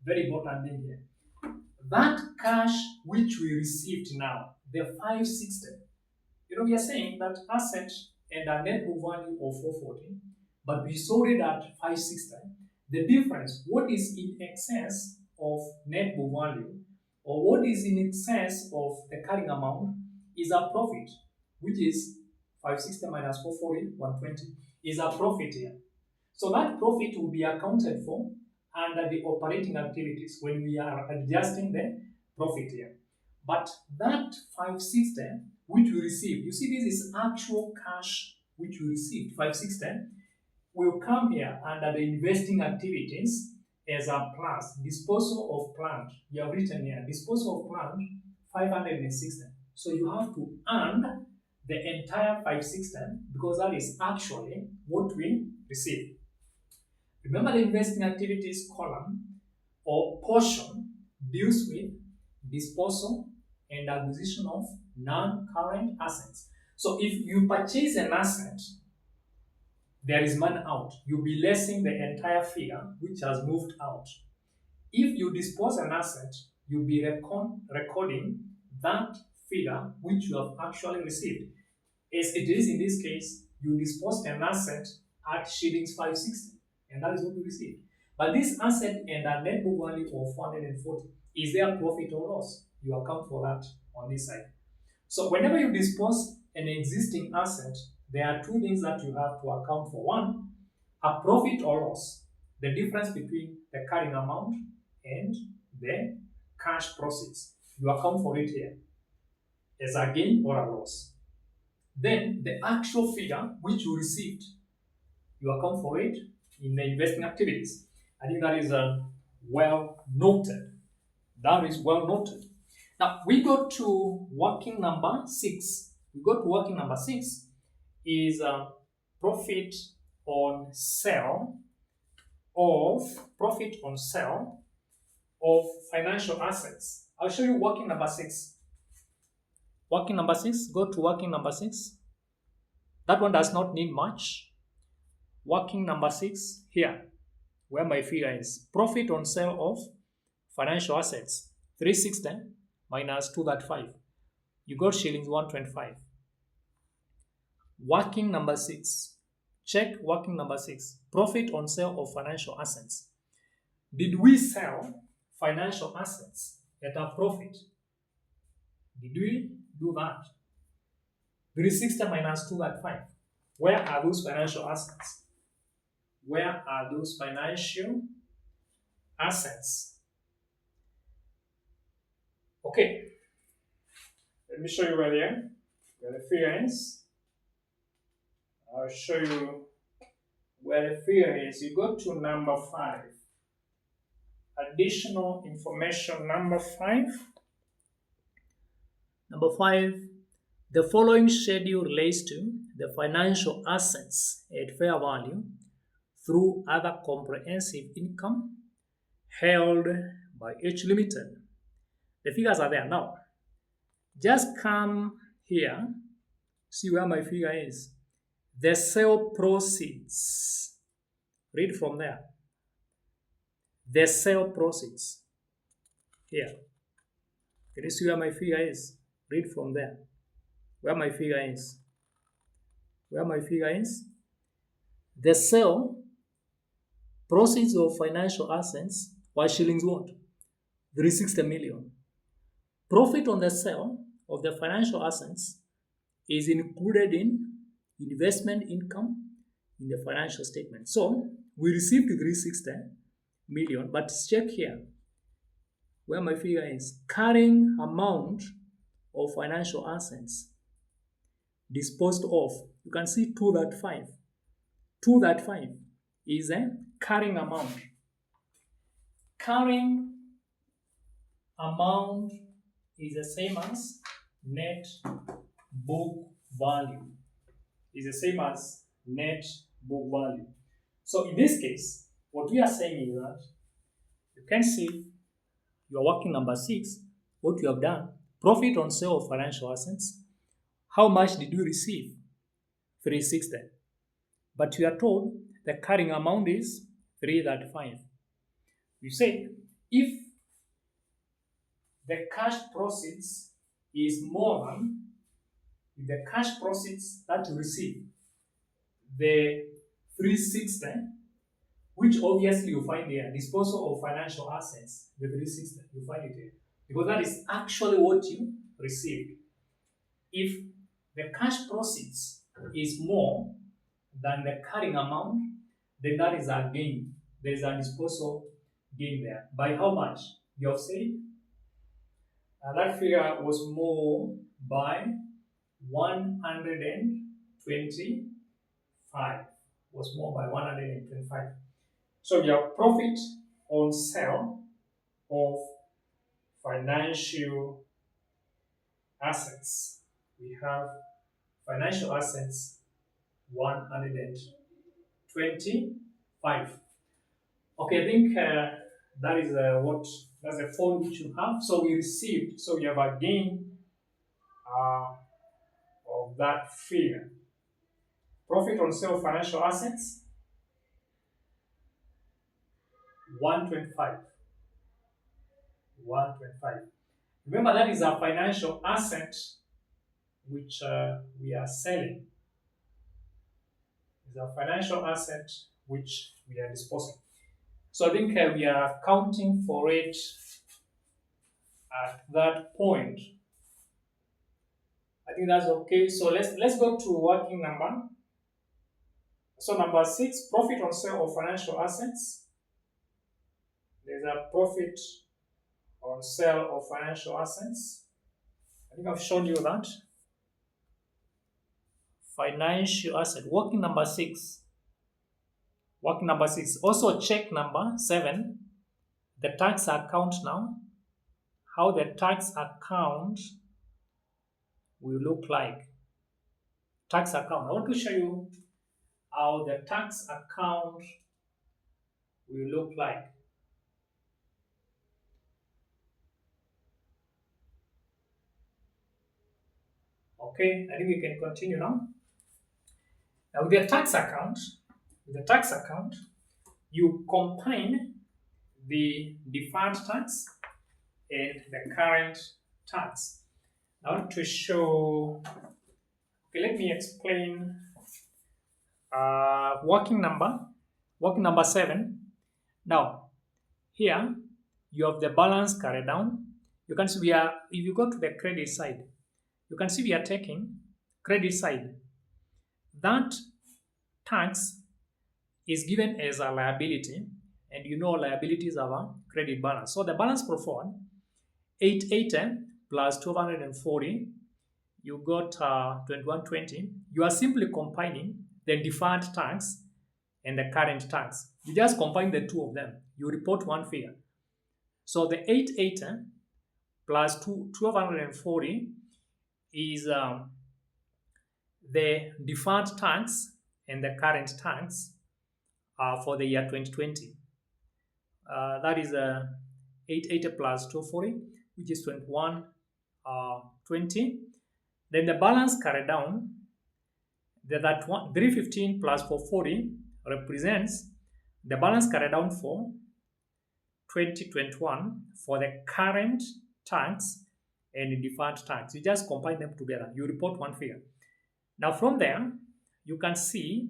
very important thing here. That cash which we received now, the 560, we are saying that asset and a net book value of 440, but we sold it at 560. The difference, what is in excess of net book value, or what is in excess of the carrying amount, is a profit, which is 560 minus 440, 120, is a profit here. So that profit will be accounted for under the operating activities when we are adjusting the profit here. But that 560 which we received, you see this is actual cash which we received, 560, will come here under the investing activities as a plus. Disposal of plant, you have written here, disposal of plant, 560. So you have to earn the entire 560 because that is actually what we received. Remember the investing activities column or portion deals with disposal and acquisition of non-current assets. So if you purchase an asset, there is money out. You'll be lessing the entire figure which has moved out. If you dispose an asset, you'll be recording that figure which you have actually received. As it is in this case, you disposed an asset at shillings 560, and that is what you received. But this asset and a net book value of 440, is there profit or loss? You account for that on this side. So whenever you dispose an existing asset, there are two things that you have to account for. One, a profit or loss, the difference between the carrying amount and the cash proceeds. You account for it here as a gain or a loss. Then the actual figure which you received, you account for it in the investing activities. I think that is well noted. That is well noted. Now we go to working number 6. We go to working number 6 is profit on sale of financial assets. I'll show you working number 6. Working number 6, go to working number 6. That one does not need much. Working number 6 here, where my figure is profit on sale of financial assets, 360 minus 235. You got shillings 125. Working number 6. Check working number 6. Profit on sale of financial assets. Did we sell financial assets at a profit? Did we do that? 360 minus 235. Where are those financial assets? Where are those financial assets? Okay, let me show you where the figure is. I'll show you where the figure is. You go to number 5. Additional information number 5. Number 5, the following schedule relates to the financial assets at fair value through other comprehensive income held by H Limited. The figures are there now. Just come here, see where my figure is. The sale proceeds. Read from there. The sale proceeds. Here. Can you see where my figure is? Read from there. Where my figure is. Where my figure is. The sale proceeds of financial assets was shillings what? 360 million. Profit on the sale of the financial assets is included in investment income in the financial statement. So we received 360 million, but check here where my figure is. Carrying amount of financial assets disposed of. You can see 235. 235 is a carrying amount. Carrying amount is the same as net book value. Is the same as net book value. So in this case, what we are saying is that you can see your working number 6, what you have done, profit on sale of financial assets. How much did you receive? 360. But you are told the carrying amount is 335. You say if the cash proceeds is more than the cash proceeds that you receive, the 360, which obviously you find there, disposal of financial assets, the 360, you find it there. Because that is actually what you received. If the cash proceeds is more than the carrying amount, then that is a gain. There is a disposal gain there. By how much? You have said that figure was more by 125. Was more by 125. So your profit on sale of financial assets. We have financial assets 125. Okay, I think that is that's the phone which you have. So we received. So you have a gain of that figure. Profit on sale of financial assets 125. 125. Remember that is a financial asset which we are selling. It's a financial asset which we are disposing. So I think we are accounting for it at that point. I think that's okay. So let's go to working number. So number 6, profit on sale of financial assets. There's a profit on sale of financial assets. I think I've shown you that. Financial asset. Working number 6. Working number 6. Also check number 7. The tax account now. How the tax account will look like. Tax account. I want to show you how the tax account will look like. Okay, I think we can continue now. Now with the tax account, you combine the deferred tax and the current tax. I want to show, okay, let me explain working number 7. Now, here you have the balance carried down. You can see if you go to the credit side, you can see we are taking credit side, that tax is given as a liability, and you know liabilities have a credit balance. So the balance forward 880 plus 1240, you got 2120. You are simply combining the deferred tax and the current tax. You just combine the two of them. You report one figure. So the 880 plus 1240 is the deferred tax and the current tax for the year 2020. That is 880 plus 240, which is 2120. Then the balance carried down, that 315 plus 440 represents the balance carried down for 2021 for the current tax and deferred tax. You just combine them together. You report one figure. Now from there, you can see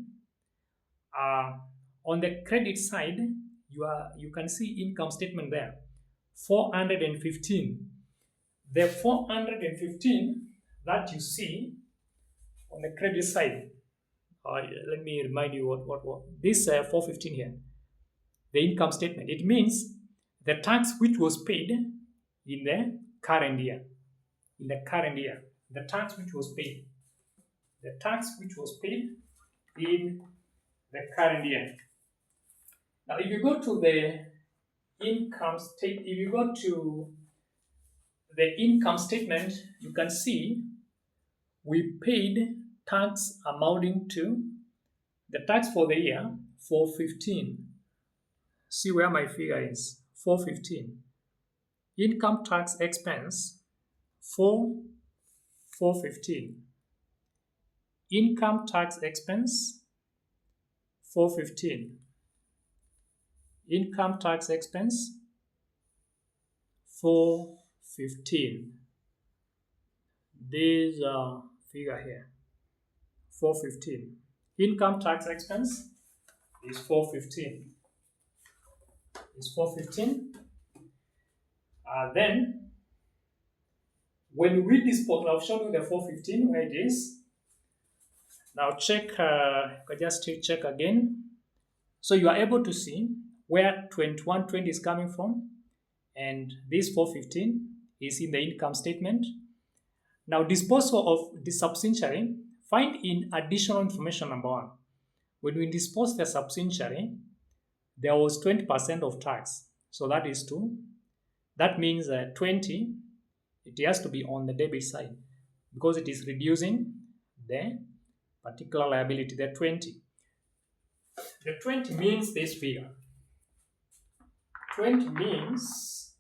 on the credit side, you can see income statement there, 415. The 415 that you see on the credit side, let me remind you what this 415 here, the income statement. It means the tax which was paid in the current year. In the current year, the tax which was paid. The tax which was paid in the current year. Now, if you go to the income statement, if you go to the income statement, you can see we paid tax amounting to the tax for the year 415. See where my figure is, 415. Income tax expense 415. Income tax expense 415. Income tax expense 415. This figure here, 415. Income tax expense is 415. Is 415. Then, when we dispose, I've shown you the 415 where it is. Now check, just check again. So you are able to see where 2120 is coming from, and this 415 is in the income statement. Now, disposal of the subsidiary, find in additional information number 1. When we dispose the subsidiary, there was 20% of tax. So that is 2. That means 20, it has to be on the debit side because it is reducing the particular liability, the 20. The 20 means this figure. 20 means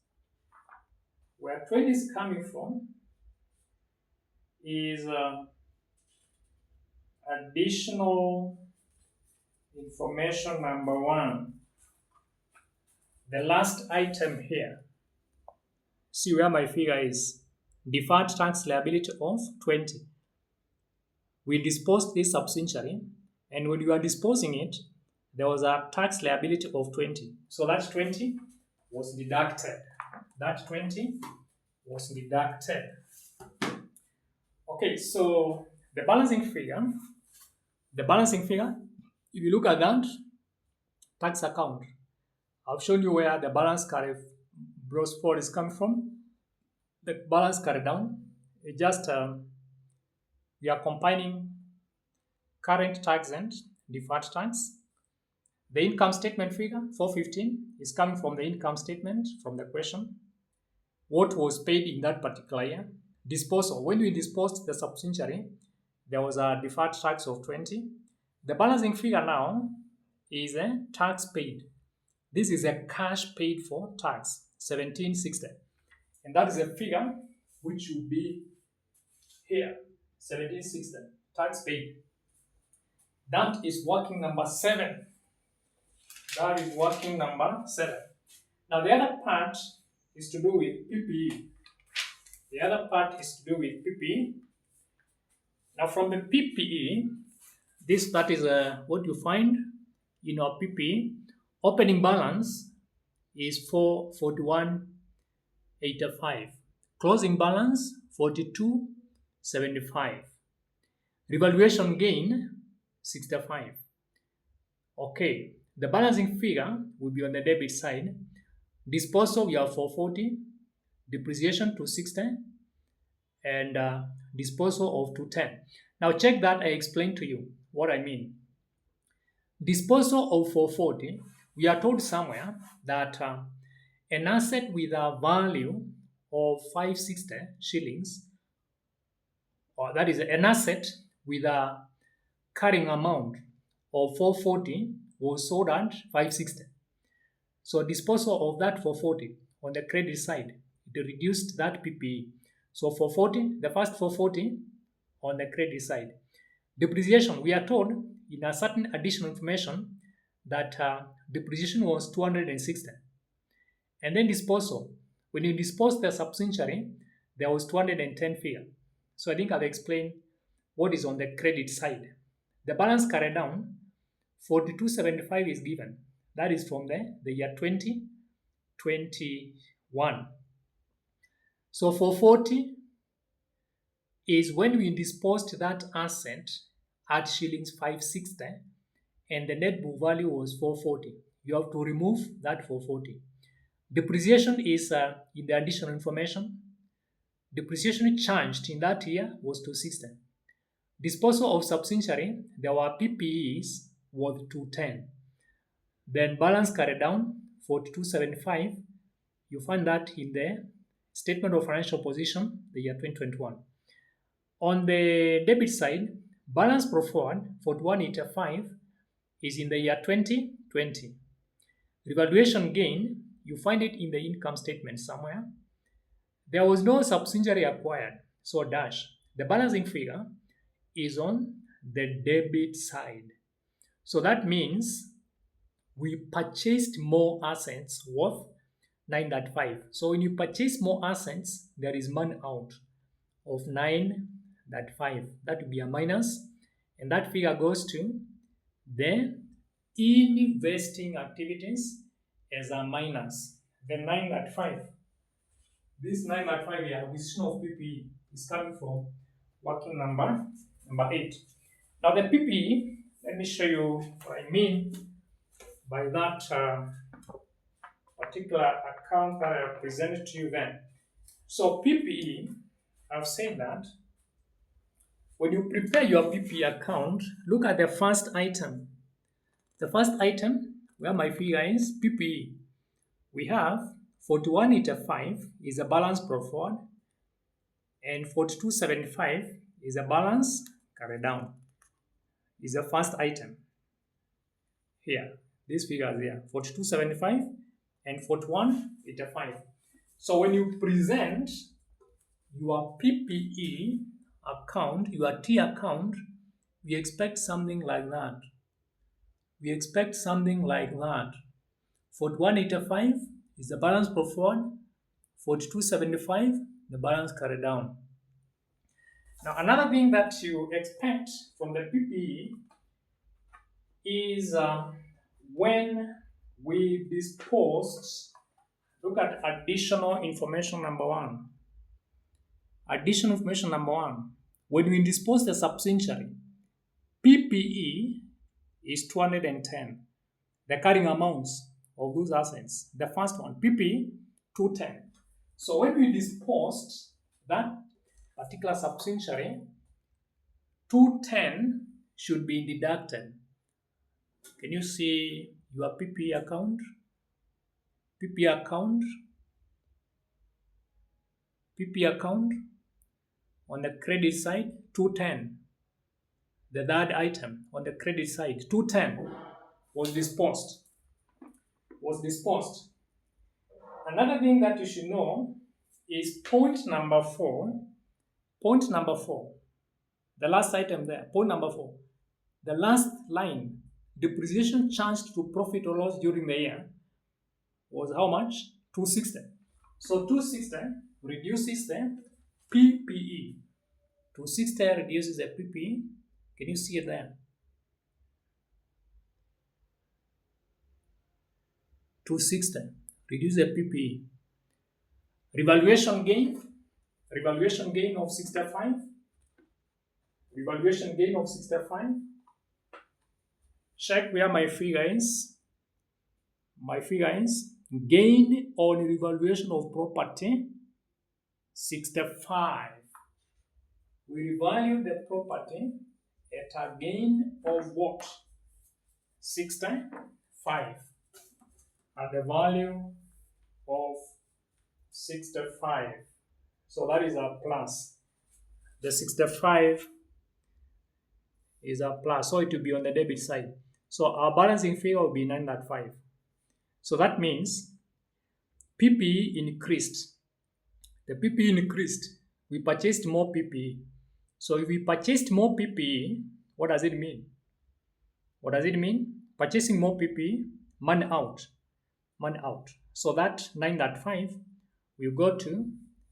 where 20 is coming from is additional information number 1. The last item here. See where my figure is. Deferred tax liability of 20. We disposed this subsidiary, and when you are disposing it, there was a tax liability of 20. So that 20 was deducted. That 20 was deducted. Okay, so the balancing figure, if you look at that tax account, I've shown you where the balance carry gross forward is coming from. The balance carry down, it just we are combining current tax and deferred tax. The income statement figure 415 is coming from the income statement from the question. What was paid in that particular year? Disposal. When we disposed the subsidiary, there was a deferred tax of 20. The balancing figure now is a tax paid. This is a cash paid for tax, 1760. And that is a figure which will be here, 1760, tax paid. That is working number 7. That is working number 7. Now the other part is to do with PPE. The other part is to do with PPE. Now from the PPE, that is what you find in our PPE. Opening balance is 441.85. Closing balance 42.75. Revaluation gain 65. Okay, the balancing figure will be on the debit side. Disposal we have 440, depreciation 260, and disposal of 210. Now check that I explained to you what I mean. Disposal of 440, we are told somewhere that an asset with a value of 560 shillings, or that is an asset with a carrying amount of 440 was sold at 560. So disposal of that 440 on the credit side, it reduced that PPE. So 440, the first 440 on the credit side. Depreciation, we are told in a certain additional information that depreciation was 260. And then disposal, when you dispose the subsidiary, there was 210 figure. So I think I've explained what is on the credit side. The balance carried down, 4275 is given. That is from the year 2021. So 440 is when we disposed that asset at shillings 560 and the net book value was 440. You have to remove that 440. Depreciation is in the additional information. Depreciation charged in that year was 260. Disposal of subsidiary, there were PPEs worth 210. Then balance carried down 4275. You find that in the statement of financial position, the year 2021. On the debit side, balance pro forward 4185 is in the year 2020. Revaluation gain, you find it in the income statement somewhere. There was no subsidiary acquired, so dash. The balancing figure is on the debit side. So that means we purchased more assets worth 9.5. So when you purchase more assets, there is money out of 9.5. That would be a minus, and that figure goes to the investing activities as a minus. The 9.5. This 9.5 here, acquisition of PPE, is coming from working number 8. Now the PPE, let me show you what I mean by that particular account that I presented to you then. So PPE, I've said that when you prepare your PPE account, look at the first item. The first item, where my figure is PPE, we have 4185 is a balance pro forward, and 4275 is a balance carry down. Is the first item here. These figures here, 4275 and 4185. So when you present your PPE account, your T account, we expect something like that. We expect something like that. 4185 is the balance pro forward, 4275 the balance carry down. Now another thing that you expect from the PPE is when we disposed, look at additional information number 1. Additional information number 1. When we dispose the subsidiary, PPE is 210. The carrying amounts of those assets. The first one, PPE, 210. So when we disposed that particular subsidiary, 210 should be deducted. Can you see your PPE account? PPE account. PPE account. On the credit side, 210. The third item on the credit side, 210 was disposed. Another thing that you should know is point number 4. Point number 4. The last item there, point number 4. The last line, depreciation charged to profit or loss during the year was how much? 260. So 260 reduces the PPE. 260 reduces the PPE. Can you see it there? 260 reduce the PPE. Revaluation gain of 65. Revaluation gain of 65. Check where my figure is. My figure is gain on revaluation of property 65. We revalue the property at a gain of what? 65. At the value of 65. So that is a plus. The 65 is a plus. So it will be on the debit side. So our balancing figure will be 905. So that means PPE increased. The PPE increased. We purchased more PPE. So if we purchased more PPE, what does it mean? What does it mean? Purchasing more PPE, money out. Money out. So that 905 will go to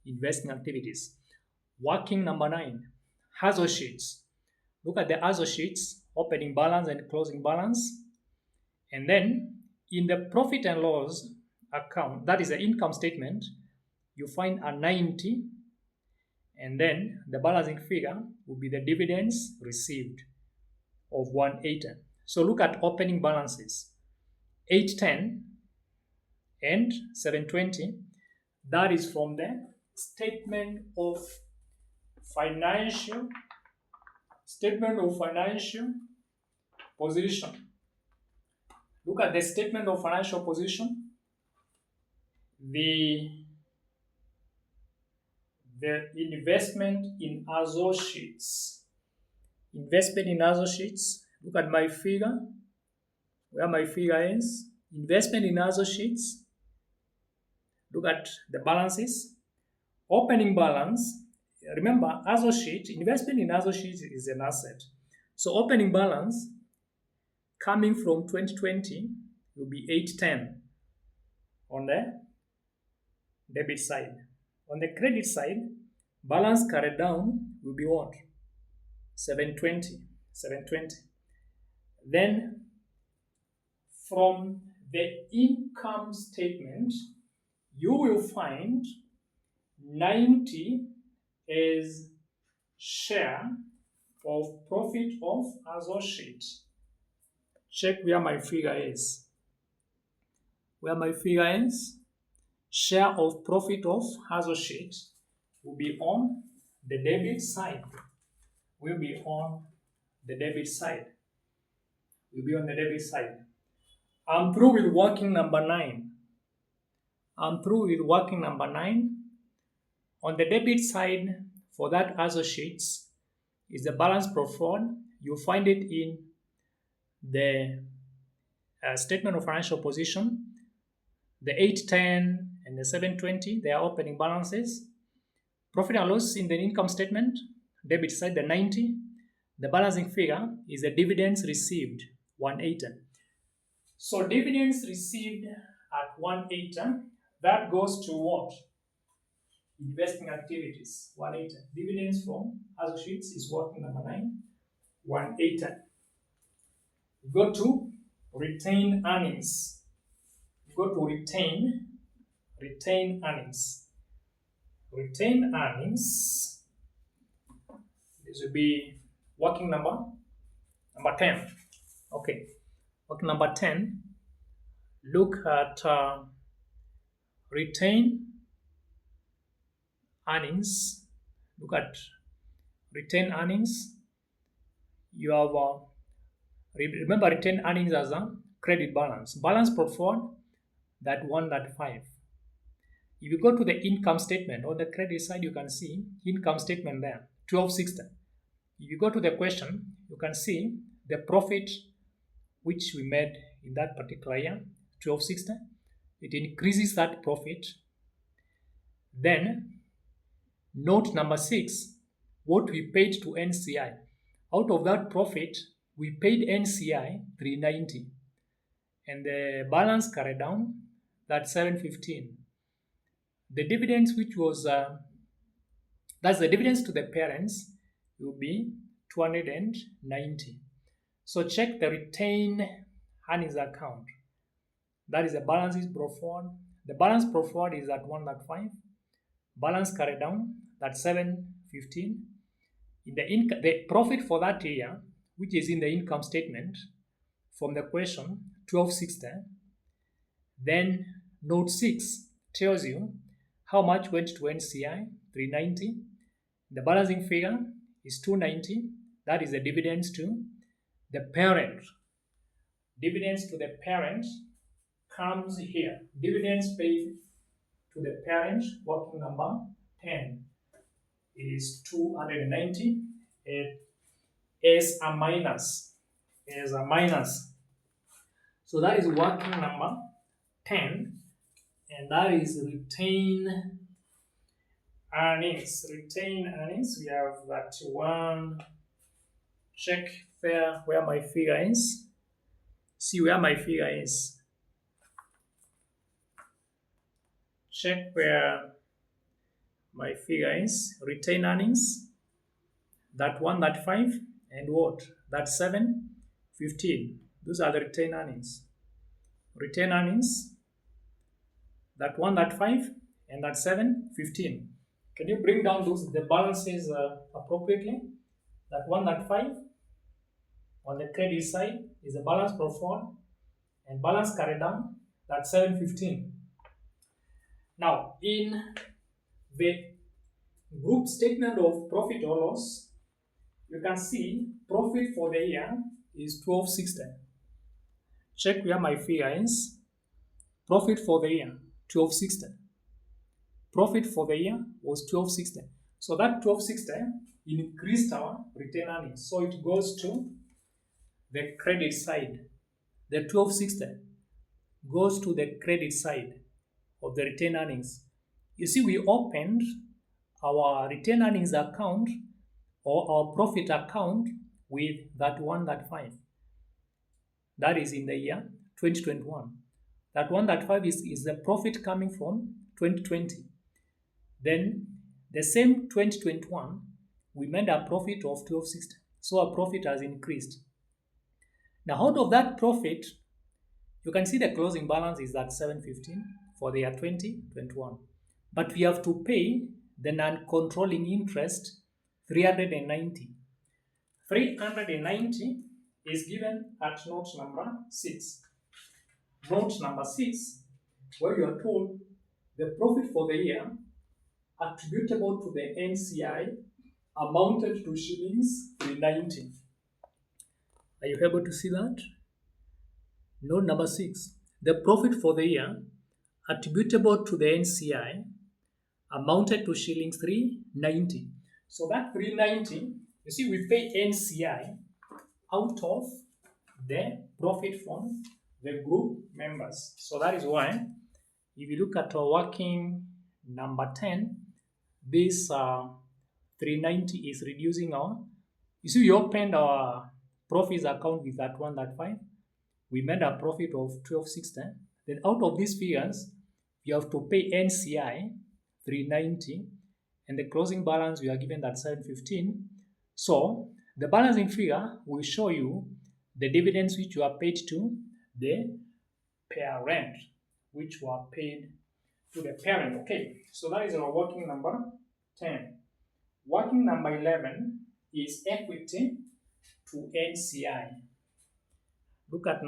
investing activities. Working number 9, associates. Look at the associates, opening balance and closing balance. And then in the profit and loss account, that is the income statement, you find a 90, and then the balancing figure will be the dividends received of 180. So look at opening balances, 810 and 720. That is from the statement of financial position. Look at the statement of financial position. The investment in associates. Investment in associates. Look at my figure. Where my figure is. Investment in associates. Look at the balances. Opening balance. Remember, associate, investment in associates is an asset. So opening balance coming from 2020 will be 810 on the debit side. On the credit side, balance carried down will be what? 720. Then from the income statement, you will find 90 is share of profit of associate. Check where my figure is. Where my figure is, share of profit of associate will be on the debit side. Will be on the debit side. Will be on the debit side. I'm through with working number 9. I'm through with working number 9. On the debit side, for that associates, is the balance profile. You find it in the statement of financial position. The 810 and the 720, they are opening balances. Profit and loss in the income statement, debit side, the 90. The balancing figure is the dividends received, 180. So dividends received at 180, that goes to what? Investing activities, 180. Dividends from associates is working number 9, 180. Go to retained earnings. Go to retain earnings. Retained earnings, this will be working number 10. Okay, working number 10. Look at retained earnings. Look at retained earnings. You have remember retained earnings as a credit balance. Balance profile, that 135. If you go to the income statement on the credit side, you can see income statement there, 1260. If you go to the question, you can see the profit which we made in that particular year, 1260. It increases that profit. Then note number 6, what we paid to NCI. Out of that profit, we paid NCI 390. And the balance carried down, that's 715. The dividends which was, that's the dividends to the parents, will be 290. So check the retained earnings account. That is the balances profile. The balance profile is at 105. Balance carried down, that's 715. the profit for that year, which is in the income statement from the question 1260, then note 6 tells you how much went to NCI, 390. The balancing figure is 290. That is the dividends to the parent. Dividends to the parent comes here. Dividends paid to the parent, working number 10, is 290. It is a minus. Is a minus. So that is working number 10, and that is retained earnings. Retained earnings, we have that one. Check there where my figure is. See where my figure is. Check where my figure is. Retained earnings. That one, that 5, and what? That 7, 15. Those are the retained earnings. Retained earnings. That one, that 5, and that 7, 15. Can you bring down those the balances appropriately? That one, that 5 on the credit side is the balance pro forma, and balance carried down, that's 715. Now, in the group statement of profit or loss, you can see profit for the year is 1260. Check where my figure is. Profit for the year, 1260. Profit for the year was 1260. So that 1260 increased our retained earnings. So it goes to the credit side. The 1260 goes to the credit side of the retained earnings. You see, we opened our retained earnings account or our profit account with that one, that 5. That is in the year 2021. That one, that 5 is the profit coming from 2020. Then the same 2021, we made a profit of 1260. So our profit has increased. Now, out of that profit, you can see the closing balance is at 715 for the year 2021. But we have to pay the non-controlling interest 390. 390 is given at note number 6. Note number 6, where you are told the profit for the year attributable to the NCI amounted to shillings 390. Are you able to see that? Note number 6. The profit for the year attributable to the NCI amounted to shillings 390. So that 390, you see, we pay NCI out of the profit from the group members. So that is why, if you look at our working number 10, this 390 is reducing our, you see, we opened our profits account with that one, that 5. We made a profit of 1260. Then out of these figures, we have to pay NCI 390, and the closing balance we are given that 715. So the balancing figure will show you the dividends which were paid to the parent, which were paid to the parent. Okay, so that is our working number 10. Working number 11 is equity to NCI. Look at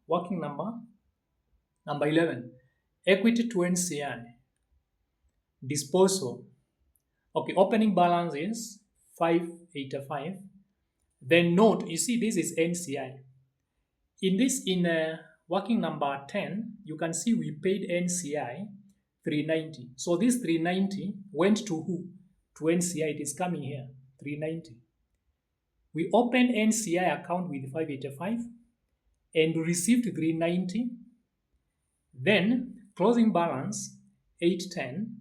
working number 11. Equity to NCI. Disposal. Okay, opening balance is 585. Then note, you see, this is NCI. In working number 10, you can see we paid NCI 390. So this 390 went to who? To NCI. It is coming here, 390. We opened NCI account with 585 and received 390. Then closing balance 810.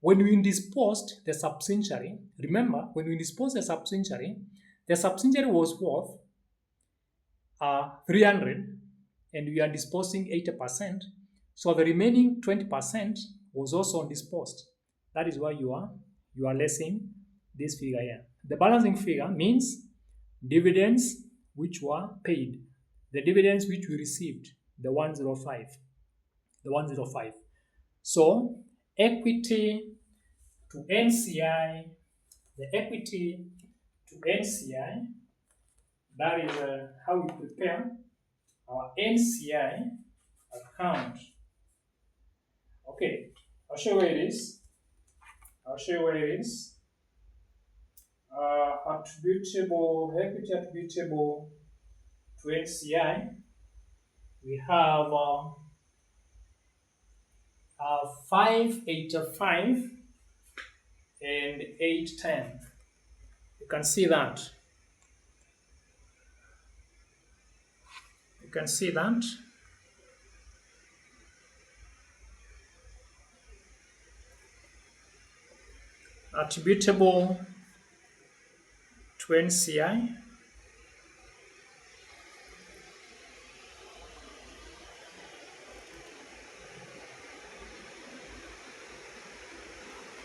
When we disposed the subsidiary, remember, when we disposed the subsidiary was worth 300, and we are disposing 80%. So the remaining 20% was also disposed. That is why you are lessing this figure here. The balancing figure means dividends which were paid, the dividends which we received, the 105. The 105. So equity to NCI, the equity to NCI. That is how we prepare our NCI account. Okay, I'll show you where it is. Attributable, equity attributable to NCI. We have 585 and 810. You can see that. Attributable to NCI.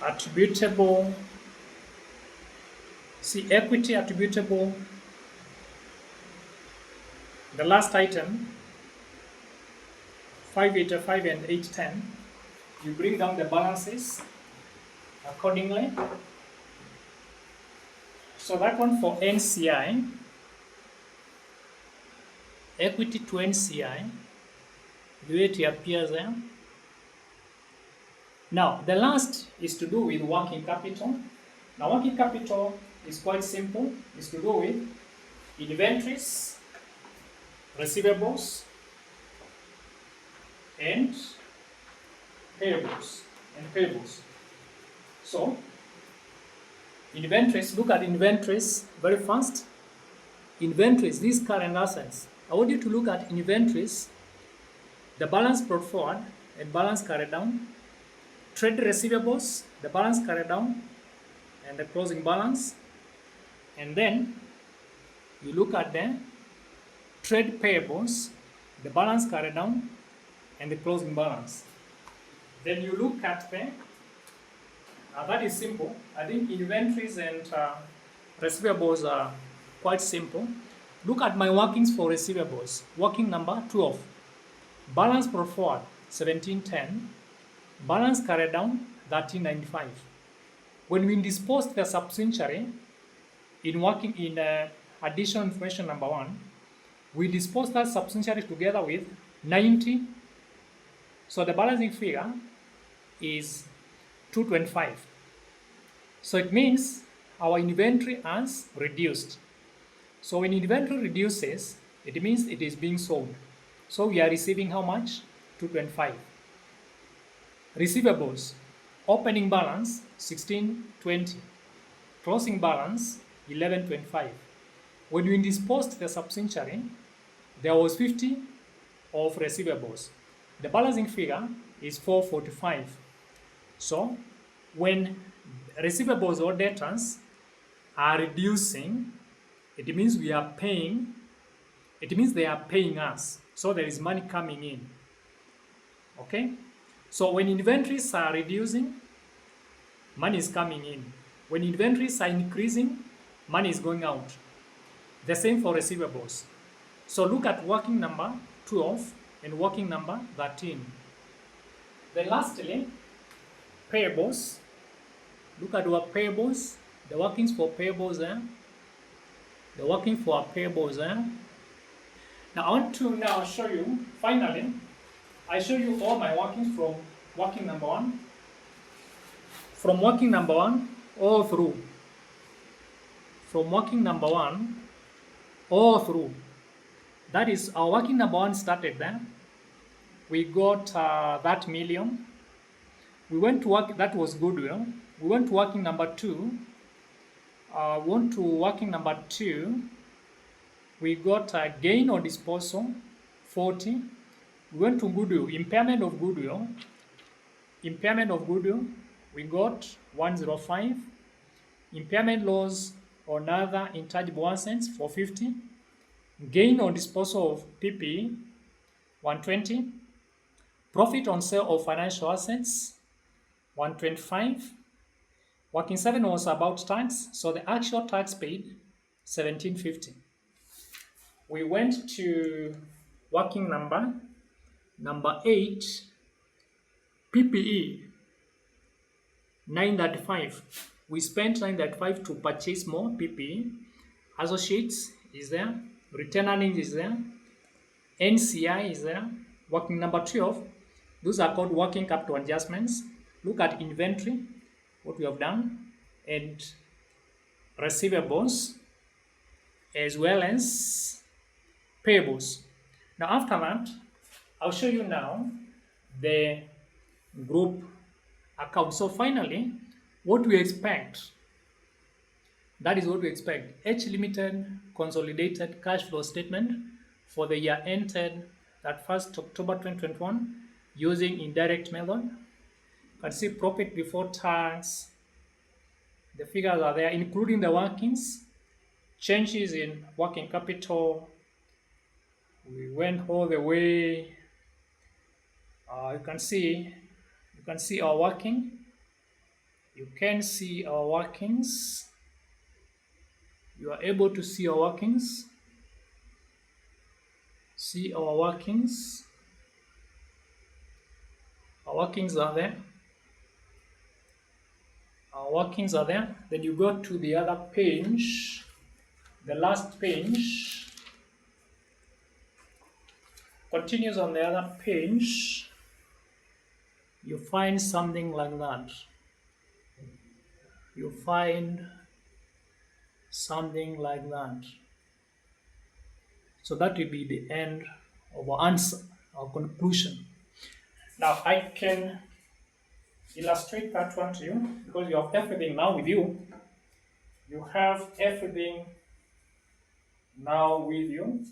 Attributable, see equity attributable, the last item, 585 and 810. You bring down the balances accordingly. So that one for NCI, equity to NCI, the way it appears there. Now, the last is to do with working capital. Now, working capital is quite simple. It's to do with inventories, receivables, and payables. So, inventories, look at inventories very fast. Inventories, these current assets. I want you to look at inventories, the balance brought forward and balance carried down. Trade receivables, the balance carried down and the closing balance. And then you look at the trade payables, the balance carried down and the closing balance. Then you look at the, that is simple. I think inventories and receivables are quite simple. Look at my workings for receivables. Working number 12. Balance brought forward 1710. Balance carried down 1395. When we dispose the subsidiary in additional information number 1, we dispose that subsidiary together with 90. So the balancing figure is 225. So it means our inventory has reduced. So when inventory reduces, it means it is being sold. So we are receiving how much? 225. Receivables, opening balance 1620, closing balance 1125. When we disposed the subsidiary, there was 50 of receivables. The balancing figure is 445. So when receivables or debtors are reducing, it means we are paying, it means they are paying us. So there is money coming in. Okay? So when inventories are reducing, money is coming in. When inventories are increasing, money is going out. The same for receivables. So look at working number 12 and working number 13. Then lastly, payables. Look at our payables. The workings for payables there. The working for our payables there. Now I want to now show you, finally, I show you all my workings from working number 1. From working number 1 all through. From working number 1 all through. That is, our working number 1 started there. We got that million. We went to work, that was goodwill. We went to working number 2. We got a gain or disposal, 40. We went to goodwill, impairment of goodwill. We got 105. Impairment loss on other intangible assets, 450. Gain or disposal of PPE, 120. Profit on sale of financial assets, 125. Working 7 was about tax, so the actual tax paid, 1750. We went to working number 8, PPE, 935. We spent 935 to purchase more PPE. Associates is there. Return earnings is there. NCI is there. Working number 12. Those are called working capital adjustments. Look at inventory, what we have done, and receivables, as well as payables. Now after that, I'll show you now the group account. So finally, what we expect, that is what we expect. H Limited consolidated cash flow statement for the year ended that 1st October 2021 using indirect method. You can see profit before tax. The figures are there, including the workings, changes in working capital. We went all the way. You can see our working. You can see our workings. You are able to see our workings. See our workings. Our workings are there. Our workings are there. Then you go to the other page, the last page. Continues on the other page. You find something like that. You find something like that. So that will be the end of our answer, our conclusion. Now I can illustrate that one to you because you have everything now with you. You have everything now with you.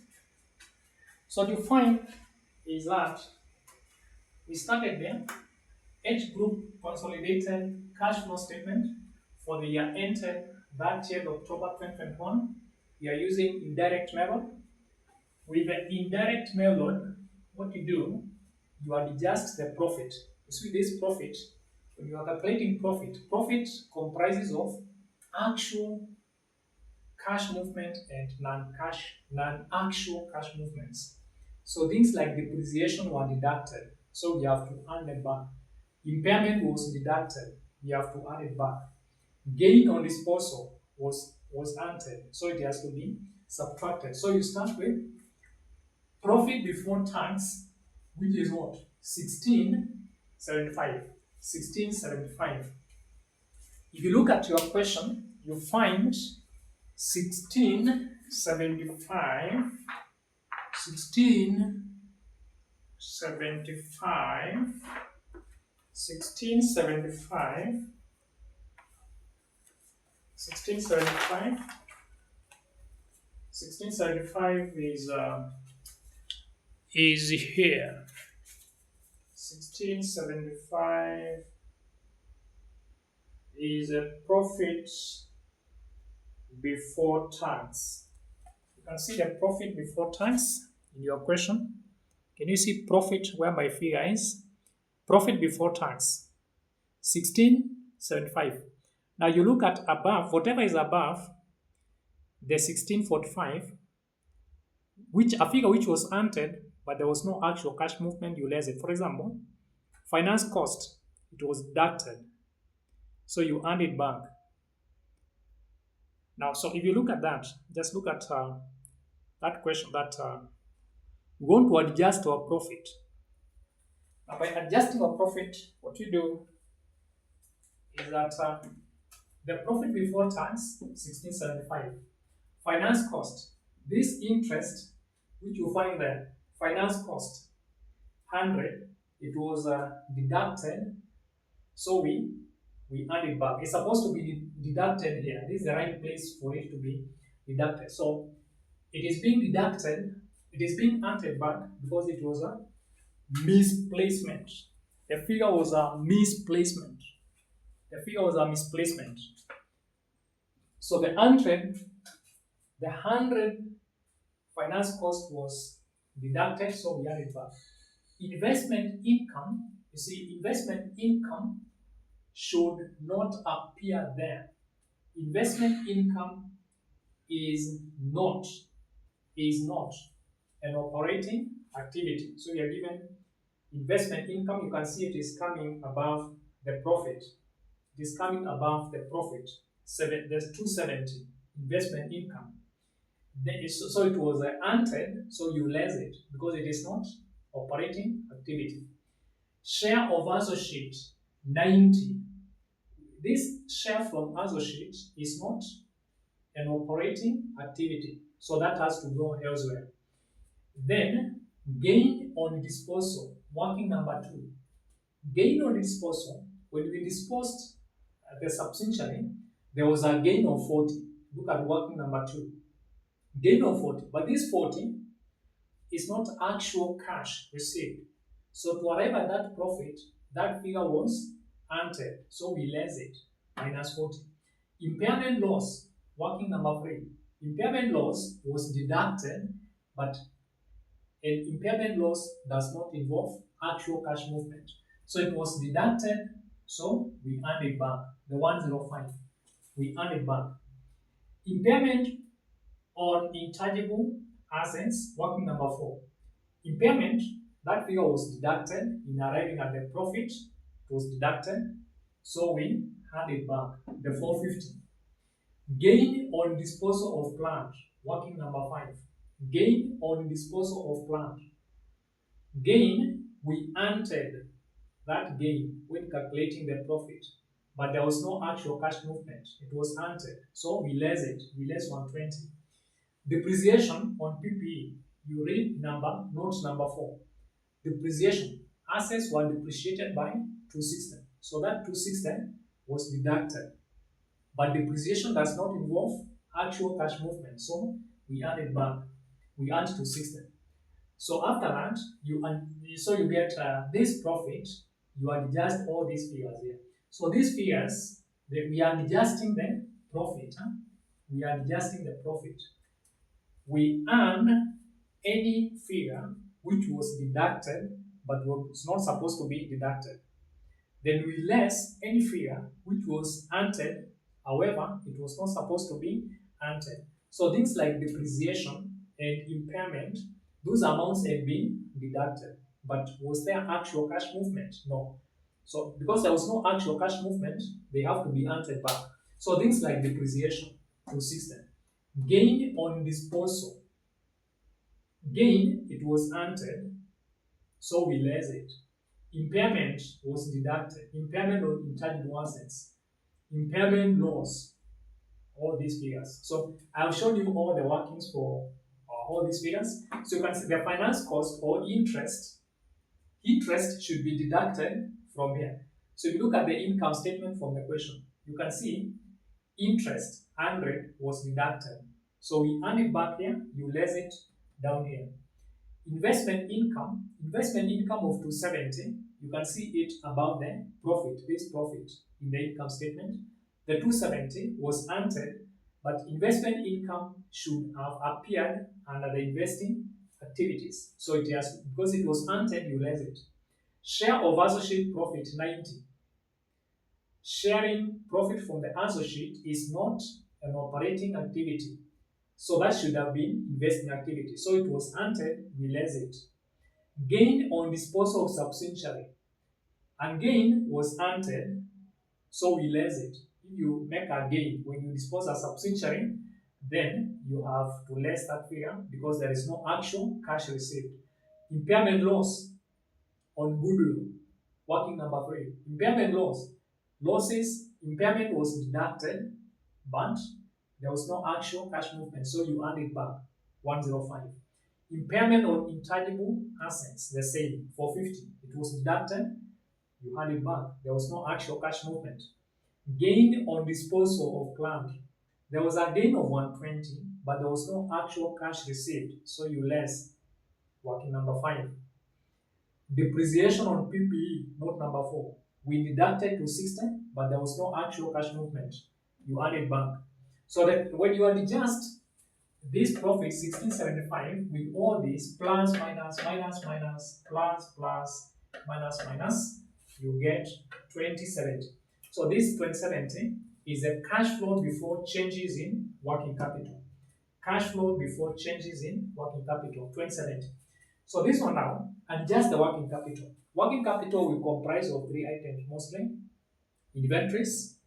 So what you find is that we started there. H group consolidated cash flow statement for the year ended 30th October 2021. We are using indirect method. With the indirect method, what you do, you adjust the profit. You see this profit, when you are calculating profit, profit comprises of actual cash movement and non-actual cash movements. So things like depreciation were deducted, so we have to earn it back. Impairment was deducted, we have to add it back. Gain on disposal was earned, so it has to be subtracted. So you start with profit before tax, which is what? 1675. 1675. If you look at your question, you find 1675, 1675, 1675, 1675, 1675 is here. 1675 is a profit before tax. You can see the profit before tax in your question. Can you see profit where my figure is? Profit before tax, 1675. Now you look at above, whatever is above the 1645, which a figure which was entered, but there was no actual cash movement, you less it. For example, finance cost, it was deducted, so you earned it back. Now, so if you look at that, just look at that question that we want to adjust our profit. Now, by adjusting our profit, what you do is that the profit before tax, 1675, finance cost, this interest, which you find there, finance cost, 100, it was deducted, so we add it back. It's supposed to be deducted here. This is the right place for it to be deducted. So it is being deducted, it is being added back because it was a misplacement. The figure was a misplacement. The figure was a misplacement. So the 100 finance cost was deducted, so we add it back. Investment income, you see, investment income should not appear there. Investment income is not an operating activity. So we are given investment income, you can see it is coming above the profit. it is coming above the profit. There's 270 investment income. So it was entered, so you less it because it is not operating activity. Share of associate 90. This share from associate is not an operating activity, so that has to go elsewhere. Then gain on disposal, working number 2. Gain on disposal, when we disposed the substantially, there was a gain of 40. Look at working number 2. Gain of 40, but this 40 is not actual cash received. So to arrive at that profit, that figure was entered. So we less it, minus 40. Impairment loss, working number 3. Impairment loss was deducted, but an impairment loss does not involve actual cash movement. So it was deducted, so we earned it back, the 105. We earned it back. Impairment on intangible assets, working number 4. Impairment, that figure was deducted in arriving at the profit. It was deducted, so we had it back, the 450. Gain on disposal of plant, working number 5. Gain on disposal of plant. Gain, we entered that gain when calculating the profit, but there was no actual cash movement. It was entered, so we less it. We less 120. Depreciation on PPE, you read note number 4. Depreciation, assets were depreciated by 260. So that 260 was deducted. But depreciation does not involve actual cash movement. So we add it back. We add 260. So after that, you get this profit. You adjust all these figures here. So these figures, we are adjusting the profit. We are adjusting the profit. We earn any figure which was deducted but was not supposed to be deducted. Then we less any figure which was entered, however, it was not supposed to be entered. So things like depreciation and impairment, those amounts have been deducted. But was there actual cash movement? No. So because there was no actual cash movement, they have to be entered back. So things like depreciation to system. Gain on disposal. Gain, it was entered, so we less it. Impairment was deducted. Impairment of intangible assets. Impairment loss. All these figures. So I've shown you all the workings for all these figures. So you can see the finance cost or interest. Interest should be deducted from here. So if you look at the income statement from the question, you can see interest 100 was deducted. So we earn it back here, you less it down here. Investment income of 270, you can see it above the profit, this profit in the income statement. The 270 was entered, but investment income should have appeared under the investing activities. So it has, because it was entered, you less it. Share of associate profit 90. Sharing profit from the associate is not an operating activity. So that should have been investing activity. So it was entered, we less it. Gain on disposal of substantially. And gain was entered, so we less it. If you make a gain when you dispose a substantially, then you have to less that figure because there is no actual cash received. Impairment loss on goodwill, working number 3. Impairment loss. Losses, impairment was deducted, but there was no actual cash movement, so you add it back, 105. Impairment on intangible assets, the same, 450. It was deducted, you add it back. There was no actual cash movement. Gain on disposal of plant. There was a gain of 120, but there was no actual cash received, so you less, working number 5. Depreciation on PPE, note number 4. We deducted 260, but there was no actual cash movement. You add it back. So that when you adjust this profit 1675 with all these plus, minus, minus, minus, plus, plus, minus, minus, you get 2070. So this 2070 is a cash flow before changes in working capital. Cash flow before changes in working capital, 2070. So this one now, adjust the working capital. Working capital will comprise of 3 items mostly. inventories,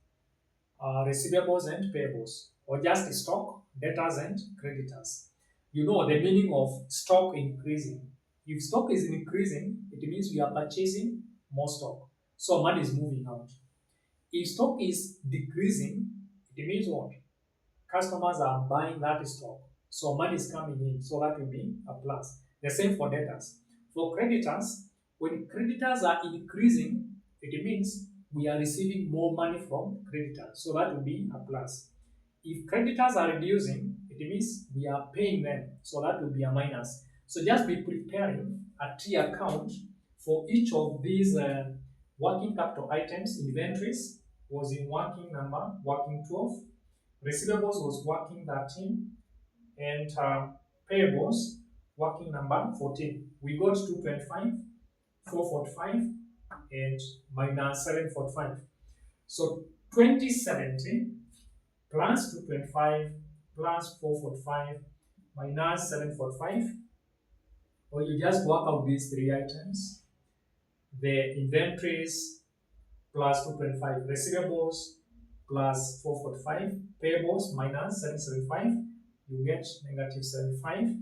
receivables and payables, or just stock, debtors and creditors. You know the meaning of stock increasing. If stock is increasing, it means we are purchasing more stock. So money is moving out. If stock is decreasing, it means what? Customers are buying that stock. So money is coming in. So that will be a plus. The same for debtors. For creditors, when creditors are increasing, it means we are receiving more money from creditors. So that will be a plus. If creditors are reducing, it means we are paying them. So that will be a minus. So just be preparing a T account for each of these working capital items. Inventories was in working number, working 12. Receivables was working 13. And payables, working number 14. We got 225, 445, and minus 745. So 2070 plus 225 plus 445 minus 745, or you just work out these three items. The inventories plus 225, receivables plus 445, payables minus 775, you get negative 75.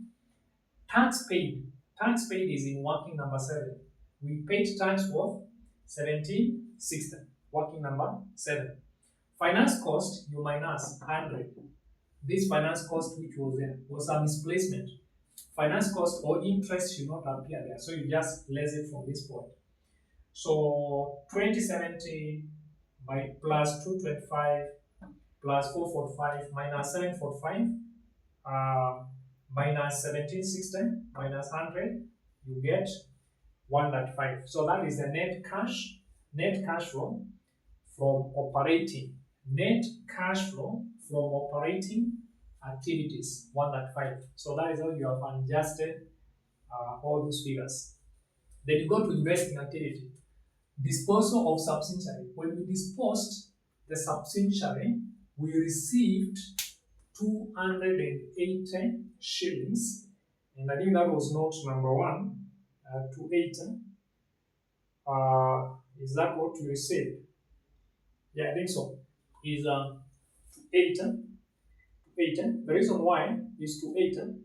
Tax paid. Tax paid is in working number 7. We paid tax for 1760, working number 7. Finance cost, you minus 100. This finance cost which was there was a misplacement. Finance cost or interest should not appear there. So you just less it from this point. So 2070 by plus 225 plus 445 minus 745 minus 1760 minus 100, you get 105. So that is the net cash flow from operating. Net cash flow from operating activities, 105. So that is how you have adjusted all those figures. Then you go to investing activity. Disposal of subsidiary. When we disposed the subsidiary, we received 280 shillings, and I think that was note number 1, 280. Is that what we received? Yeah, I think so. Is 280. The reason why is 280.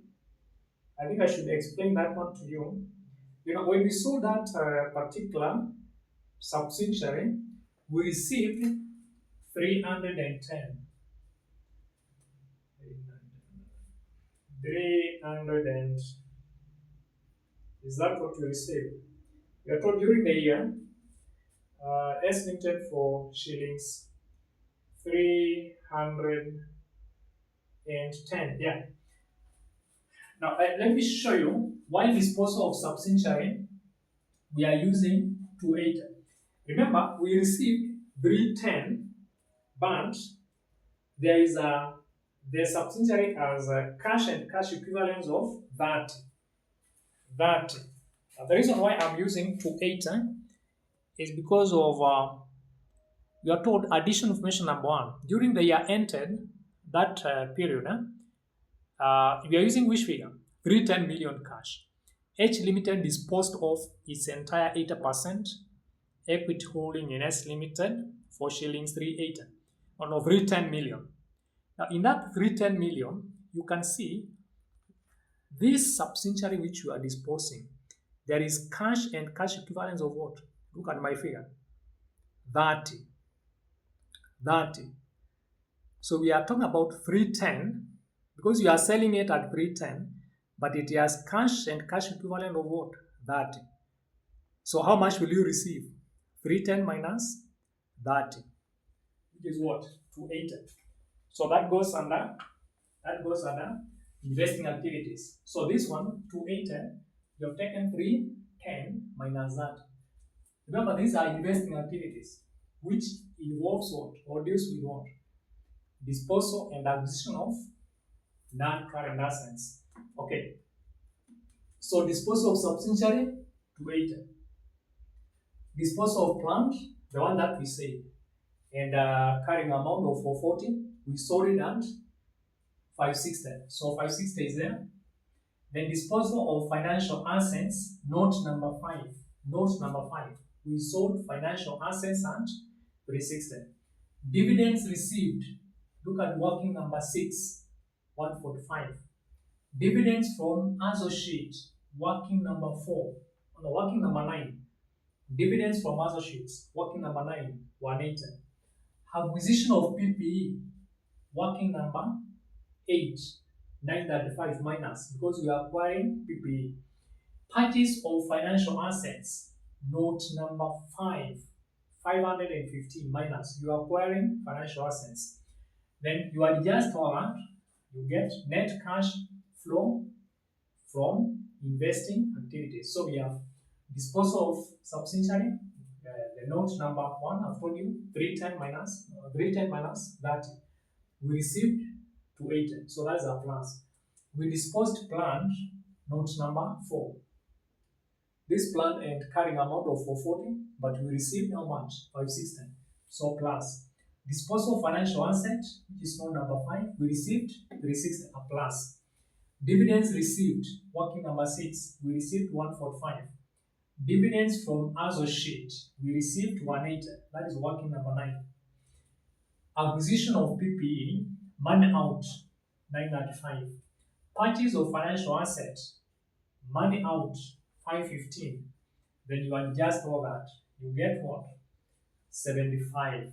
I think I should explain that one to you. You know, when we saw that particular subsidiary, we received 310. 300 and is that what we received? We are told during the year, estimated for shillings 310. Yeah. Now let me show you why disposal of subsidiary we are using 280. Remember, we received 310, but there is the subsidiary has a cash and cash equivalents of 30. Now, the reason why I'm using 280 is because of you are told additional information number 1. During the year entered, that period, we are using which figure? 310 million cash. H Limited disposed of its entire 80% equity holding in S Limited for shillings 380 on 310 million. Now, in that 310 million, you can see this subsidiary which you are disposing, there is cash and cash equivalents of what? Look at my figure. 30. So we are talking about 310 because you are selling it at 310, but it has cash and cash equivalent of what? 30. So how much will you receive? 310 minus 30, which is what? 280. So that goes under investing activities. So this one, 280, you have taken 310 minus that. Remember, these are investing activities, which involves what? Or deals with what? Disposal and acquisition of non-current assets. Okay. So disposal of subsidiary, 280. Disposal of plant, the one that we said, and carrying amount of 440, we sold it at 560. So 560 is there. Then disposal of financial assets, note number 5. We sold financial assets at 360. Dividends received, look at working number 6, 145. Dividends from associate, working number 4, no, working number 9. Dividends from associates, working number 9, 180. Acquisition of PPE, working number 8, 935 minus, because we are acquiring PPE. Purchase of financial assets, note number 5, 515 minus, you are acquiring financial assets. Then you adjust all that, you get net cash flow from investing activities. So we have disposal of subsidiary, the note number 1, I've told you, 310 minus 30. We received 280, so that's a plus. We disposed plant, note number 4. This plant and carrying amount of 440, but we received how much? 560. So plus. Disposal financial asset, which is note number 5, we received 360, a plus. Dividends received, working number 6, we received 145. Dividends from associate, we received 180, that is working number 9. Acquisition of PPE, money out, 995. Purchase of financial asset, money out, 515. Then you adjust all that, you get what? 75.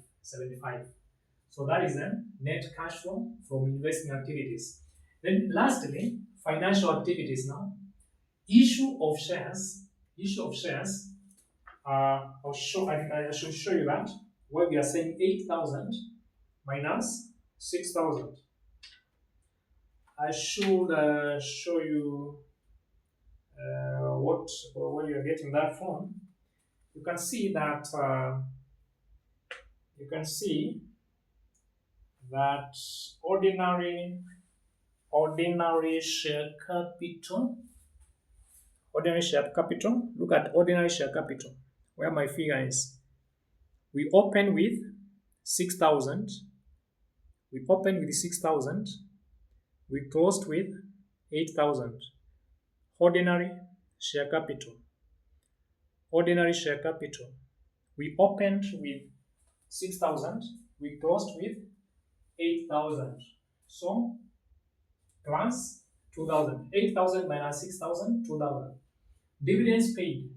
So that is the net cash flow from investing activities. Then lastly, financial activities now. Issue of shares. I should show you that where we are saying 8,000 minus 6,000. I should show you where you are getting that from. You can see that ordinary share capital. Look at ordinary share capital, where my figure is. We open with 6,000. We closed with 8,000. Ordinary share capital. We opened with 6,000. We closed with 8,000. So plus 2,000. 8,000 minus 6,000, 2,000. Dividends paid,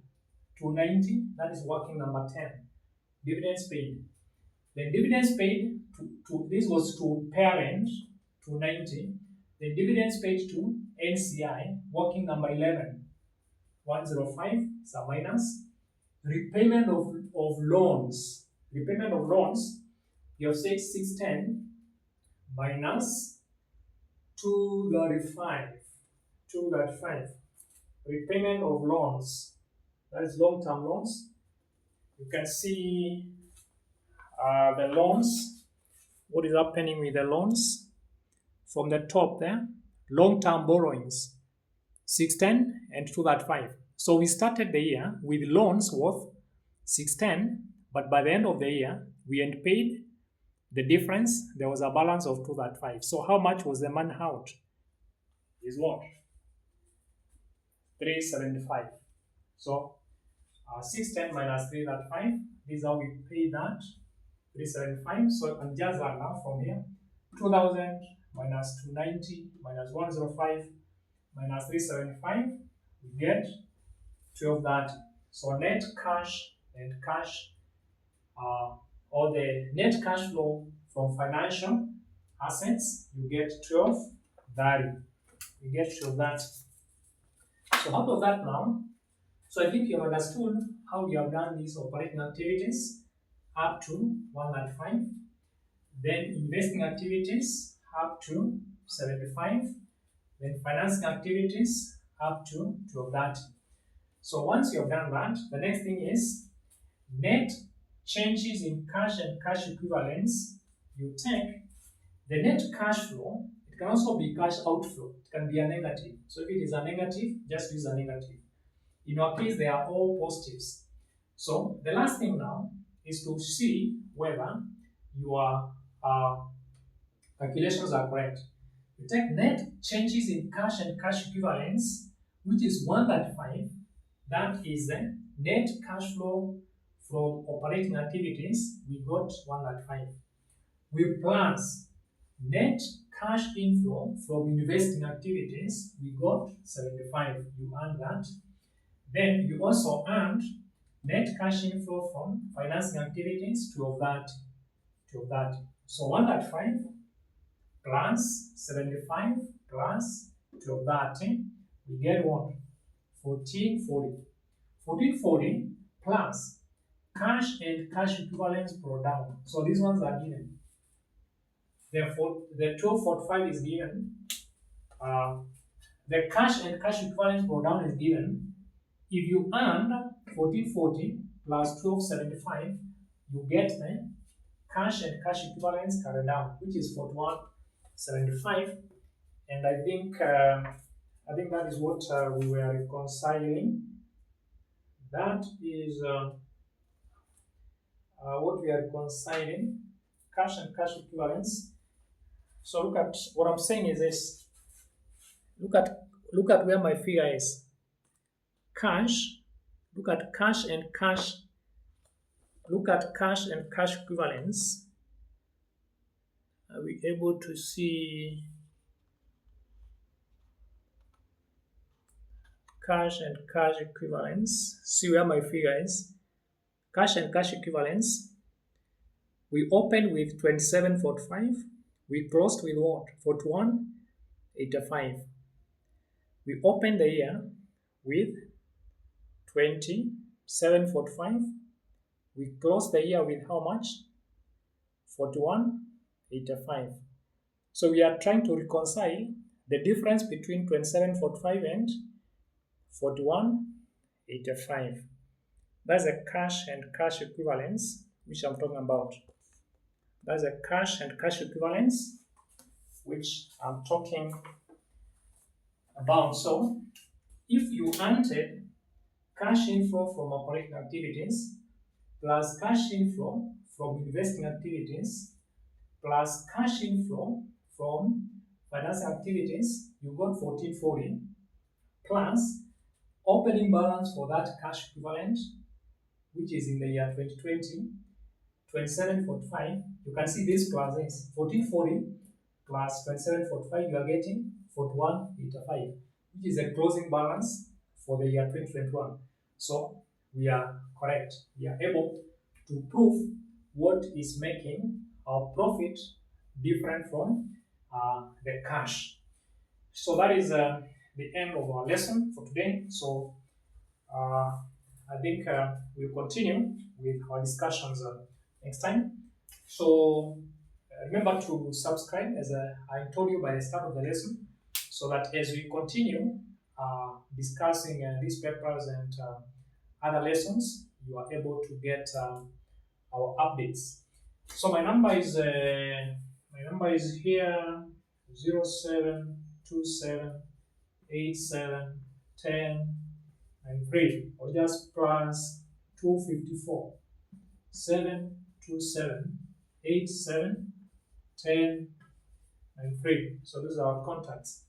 290. That is working number 10. Dividends paid. Then dividends paid this was to parent, 290. The dividends paid to NCI, working number 11, 105. So minus. Repayment of loans. You have said 610 minus 235. Repayment of loans. That is long-term loans. You can see the loans. What is happening with the loans? From the top there, long-term borrowings, 610 and 235. So we started the year with loans worth 610, but by the end of the year, we had paid the difference. There was a balance of 235. So how much was the money out? Is what? 375. So 610 minus 335. This is how we paid that. 375. So you can just that now from here. 2,000 minus 290 minus 105 minus 375. We get 1230. So net cash or the net cash flow from financial assets, you get 1230. So out of that now, so I think you have understood how we have done these operating activities up to 195. Then investing activities up to 75. Then financing activities up to 1230. So once you have done that, the next thing is net changes in cash and cash equivalents. You take the net cash flow. It can also be cash outflow. It can be a negative. So if it is a negative, just use a negative. In our case, they are all positives. So the last thing now is to see whether your calculations are correct. You take net changes in cash and cash equivalents, which is 135. That is the net cash flow from operating activities, we got 105. We plus net cash inflow from investing activities, we got 75. You earned that. Then you also earned net cash inflow from financing activities, 230. 230. So 105 plus 75 plus 230, we get what? 1440. 1440 plus cash and cash equivalents brought down. So these ones are given. Therefore, the 1245 is given. The cash and cash equivalents brought down is given. If you earn 1440 plus 1275, you get the cash and cash equivalents carried down, which is 4175. And I think that is what we were reconciling. That is what we are reconciling, cash and cash equivalents. So look at what I'm saying is this. Look at where my figure is. Cash. Look at cash and cash. Look at cash and cash equivalents. Are we able to see cash and cash equivalents? See where my figure is. Cash and cash equivalents. We opened with 2745. We closed with what? 4185. We opened the year with 2745. We closed the year with how much? 4185. So we are trying to reconcile the difference between 2745 and 4185. That's a cash and cash equivalents, which I'm talking about. That's a cash and cash equivalents, which I'm talking about. So if you entered cash inflow from operating activities plus cash inflow from investing activities plus cash inflow from financing activities, you got 1440 plus opening balance for that cash equivalent, which is in the year 2020, 2745. You can see this plus this 1440 plus 2745, you are getting 4185, which is a closing balance for the year 2021. So we are correct. We are able to prove what is making our profit different from the cash. So that is the end of our lesson for today. So I think we'll continue with our discussions next time. So remember to subscribe, as I told you by the start of the lesson, so that as we continue discussing these papers and other lessons, you are able to get our updates. So my number is here 0727871093, or just plus 254 727 871093. So these are our contacts.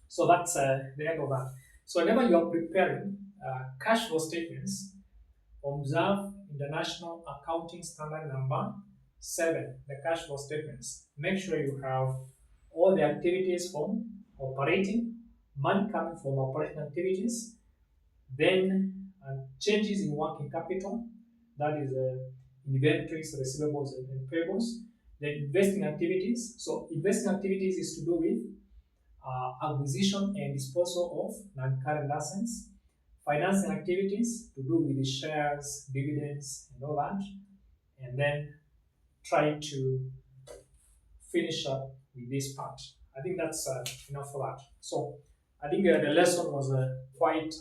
So that's the end of that. So whenever you are preparing cash flow statements, observe International Accounting Standard Number 7, the cash flow statements. Make sure you have all the activities from operating, money coming from operating activities, then changes in working capital, that is inventories, receivables, and payables. Then investing activities. So investing activities is to do with acquisition and disposal of non-current assets. Financing activities to do with the shares, dividends, and all that. And then try to finish up with this part. I think that's enough for that. So I think the lesson was quite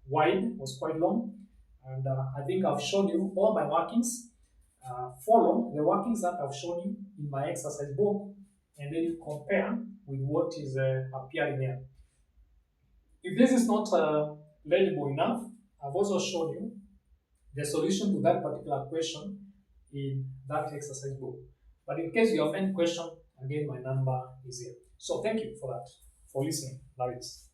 wide, was quite long. And I think I've shown you all my workings. Follow the workings that I've shown you in my exercise book, and then you compare with what is appearing here. If this is not legible enough, I've also shown you the solution to that particular question in that exercise book. But in case you have any question, again, my number is here. So thank you for that, for listening. That is.